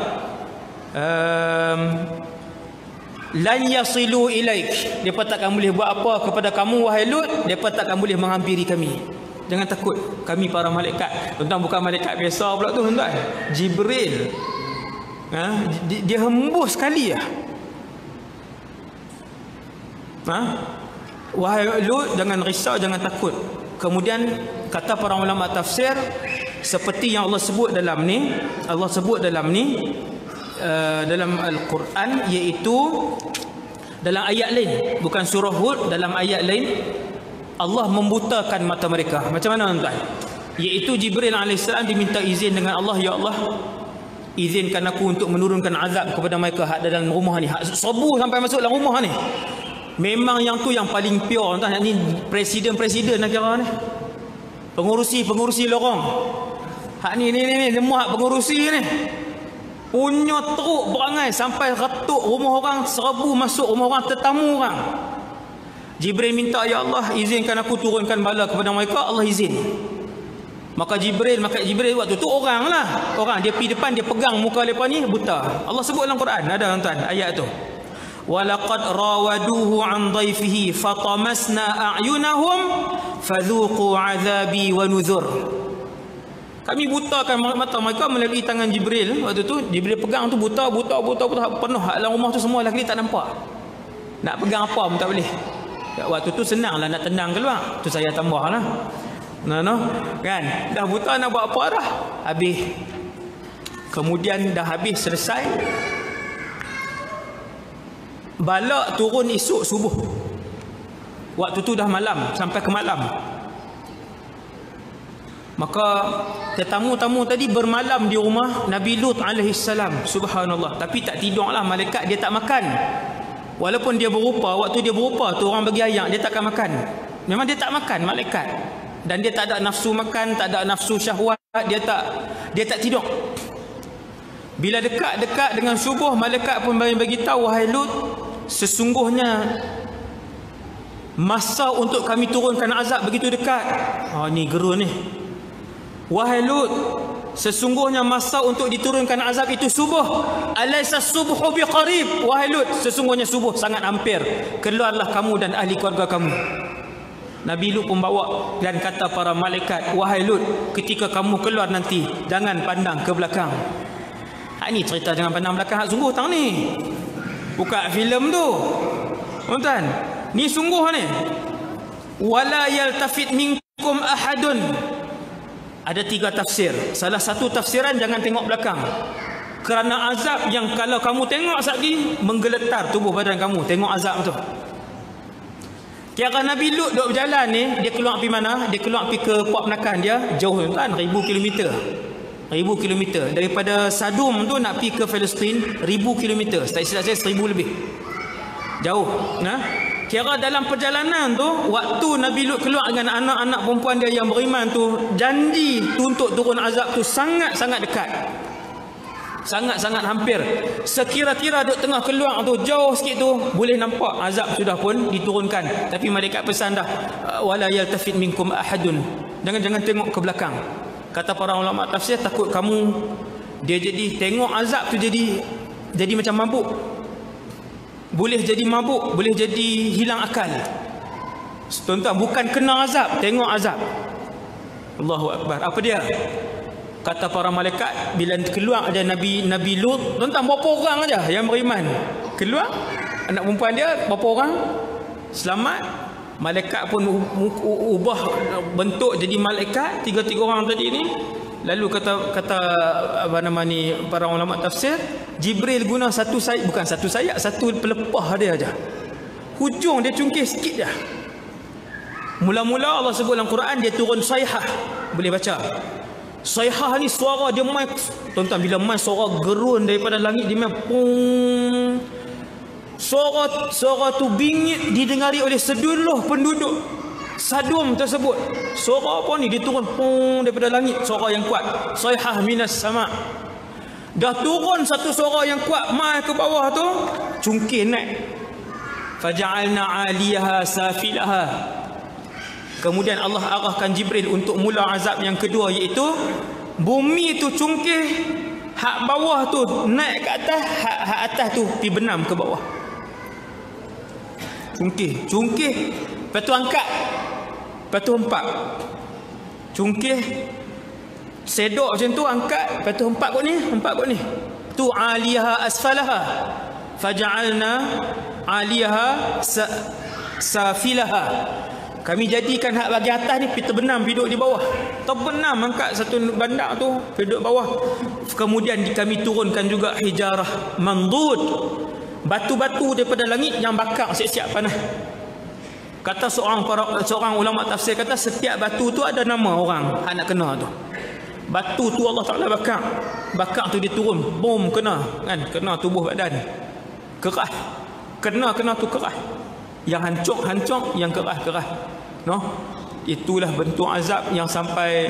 lan yasilu ilaik, depa takkan boleh buat apa kepada kamu wahai Lut, depa takkan boleh menghampiri kami. Jangan takut, kami para malaikat. Tuan-tuan, bukan malaikat biasa pula tu, tuan-tuan. Jibril. Dia hembus sekali lah. Wahai Lut, jangan risau, jangan takut. Kemudian kata para ulama tafsir, seperti yang Allah sebut dalam ni, dalam Al-Quran, iaitu dalam ayat lain, bukan surah Hud, dalam ayat lain Allah membutakan mata mereka. Macam mana, tuan-tuan? Iaitu Jibril AS diminta izin dengan Allah, ya Allah, izinkan aku untuk menurunkan azab kepada mereka hak dalam rumah ni, hak serbu sampai masuk dalam rumah ni. Memang yang tu yang paling pure, tuan-tuan. Ni presiden nak kira ni, pengurusi lorong. Hak ni semua hak pengurusi ni punya teruk berangai sampai retuk rumah orang, serbu masuk rumah orang, tetamu orang. Jibril minta, ya Allah, izinkan aku turunkan bala kepada mereka. Allah izin. Maka Jibril waktu tu orang lah. Orang dia pergi depan, dia pegang muka mereka ni, buta. Allah sebut dalam Quran, ada, tuan-tuan, ayat tu. walaqad rawaduhu an dhaifihi fatamasna a'yunahum fadhuqu 'adzabi wa nuzur. Kami butakan mata mereka melalui tangan Jibril. Waktu tu Jibril pegang tu buta penuh alam rumah tu semua lagi tak nampak. Nak pegang apa pun tak boleh. Waktu tu senanglah nak tendang keluar. Tu saya tambahlah. Kan? Dah buta nak buat apa dah? Habis. Kemudian dah habis selesai. Balak turun esok subuh. Waktu tu dah malam sampai ke malam. Maka tetamu-tamu tadi bermalam di rumah Nabi Lut alaihi salam. Subhanallah. Tapi tak tidurlah malaikat, dia tak makan. Walaupun dia berupa, waktu dia berupa tu orang bagi ayak, dia takkan makan. Memang dia tak makan malaikat. Dan dia tak ada nafsu makan, tak ada nafsu syahwat, dia tak tidur. Bila dekat-dekat dengan subuh, malaikat pun bagi tahu, wahai Lut, sesungguhnya masa untuk kami turunkan azab begitu dekat. Ni gerun ni. Wahai Lut, sesungguhnya masa untuk diturunkan azab itu subuh. Alaysa subuhu biqarib. Wahai Lut, sesungguhnya subuh sangat hampir. Keluarlah kamu dan ahli keluarga kamu. Nabi Lut pun bawa dan kata para malaikat, wahai Lut, ketika kamu keluar nanti jangan pandang ke belakang. Ini cerita jangan pandang belakang hak sungguh tang ni. Bukan filem tu. Tuan, ni sungguh ni. Wala yaltafit minkum ahadun. Ada 3 tafsir. Salah satu tafsiran jangan tengok belakang. Kerana azab yang kalau kamu tengok sekali menggeletar tubuh badan kamu. Tengok azab tu. Kira Nabi Lut duduk berjalan ni, dia keluar pergi mana? Dia keluar pergi ke puak penakan dia. Jauh kan, 1000 kilometer. 1000 kilometer. Daripada Sadum tu nak pergi ke Palestin 1000 kilometer. Tak silap saya 1000 lebih. Jauh. Kira dalam perjalanan tu, waktu Nabi Lut keluar dengan anak-anak perempuan dia yang beriman tu, janji untuk turun azab tu sangat-sangat dekat. Sangat-sangat hampir. Sekira-kira duk tengah keluar tu, jauh sikit tu, boleh nampak azab sudah pun diturunkan. Tapi malaikat pesan dah, wala yaltafit minkum ahadun. Jangan tengok ke belakang. Kata para ulama tafsir, takut kamu dia jadi tengok azab tu jadi macam mabuk. Boleh jadi mabuk, boleh jadi hilang akal. Tuan-tuan, bukan kena azab, tengok azab. Allahu Akbar. Apa dia? Kata para malaikat, bila keluar ada Nabi Lut, tuan-tuan, berapa orang aja yang beriman keluar, anak perempuan dia berapa orang selamat. Malaikat pun ubah bentuk jadi malaikat, 3 orang tadi ni. Lalu kata apa nama ni para ulama tafsir, Jibril guna satu sayap, bukan satu sayap, satu pelepah dia aja. Hujung dia cungkih sikit dah. Mula-mula Allah sebut dalam Quran dia turun sayhah. Boleh baca. Sayhah ni suara dia main, tuan-tuan, bila main suara gerun daripada langit, dia main pung. Suara tu bingit didengari oleh seluruh penduduk Sadum tersebut. Suara apa ni? Dia turun pung daripada langit, suara yang kuat. Sayhah minas sama. Dah turun satu suara yang kuat, mai ke bawah tu, cungkih naik. Faja'alna 'aliyaha safilaha. Kemudian Allah arahkan Jibril untuk mula azab yang kedua, iaitu bumi tu cungkih, hak bawah tu naik ke atas, hak atas tu pergi benam ke bawah. Cungkih, lepas tu angkat, lepas tu hempak. Cungkih sedok macam tu, angkat, lepas tu hempak kot ni. Tu 'aliyaha asfalaha. Faja'alna 'aliyaha safilaha. Kami jadikan hak bagi atas ni terbenam, duduk di bawah. Terbenam, angkat satu bandar tu, duduk bawah. Kemudian kami turunkan juga hijarah mandud, batu-batu daripada langit yang bakar siap-siap panas. Kata seorang ulama tafsir, kata setiap batu tu ada nama orang hak nak kena tu. Batu tu Allah Ta'ala bakar tu dia turun, bom kena tubuh badan. Kerah. Kena tu kerah. Yang hancur, yang kerah. Itulah bentuk azab yang sampai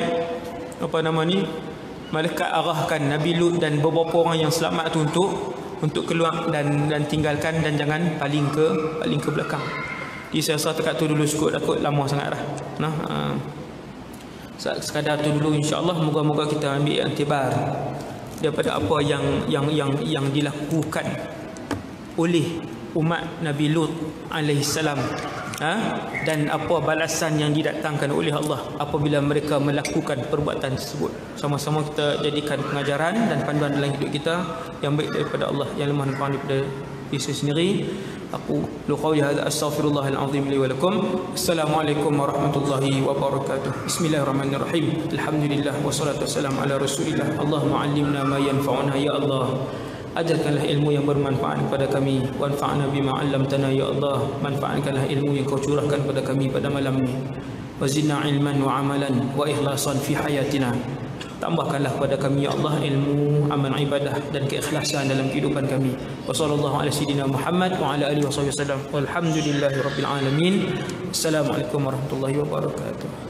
malaikat arahkan Nabi Lut dan beberapa orang yang selamat tu untuk keluar dan tinggalkan, dan jangan paling ke belakang. Jadi saya rasa dekat tu dulu cukup, takut lama sangat dah. Sekadar tu dulu, insya-Allah. Moga-moga kita ambil iktibar daripada apa yang dilakukan oleh umat Nabi Lut alaihissalam, dan apa balasan yang didatangkan oleh Allah apabila mereka melakukan perbuatan tersebut. Sama-sama kita jadikan pengajaran dan panduan dalam hidup kita yang baik daripada Allah, yang lemah dan kurang daripada diri sendiri. Aku qawli hadza astaghfirullahal azim li wa lakum. Assalamualaikum warahmatullahi wabarakatuh. Bismillahirrahmanirrahim. Alhamdulillah wassalatu wassalamu ala Rasulillah. Allahumma 'allimna ma yanfa'una ya Allah. Ajarkanlah ilmu yang bermanfaat kepada kami. Wanfa'na bima 'allamtana ya Allah. Manfaatkanlah ilmu yang kau curahkan kepada kami pada malam ini. Wa zidna ilman wa amalan wa ikhlasan fi hayatina. Tambahkanlah kepada kami ya Allah ilmu, amal ibadah dan keikhlasan dalam kehidupan kami. Wa sallallahu ala sayyidina Muhammad wa ala alihi wasallam. Walhamdulillahirabbil alamin. Assalamualaikum warahmatullahi wabarakatuh.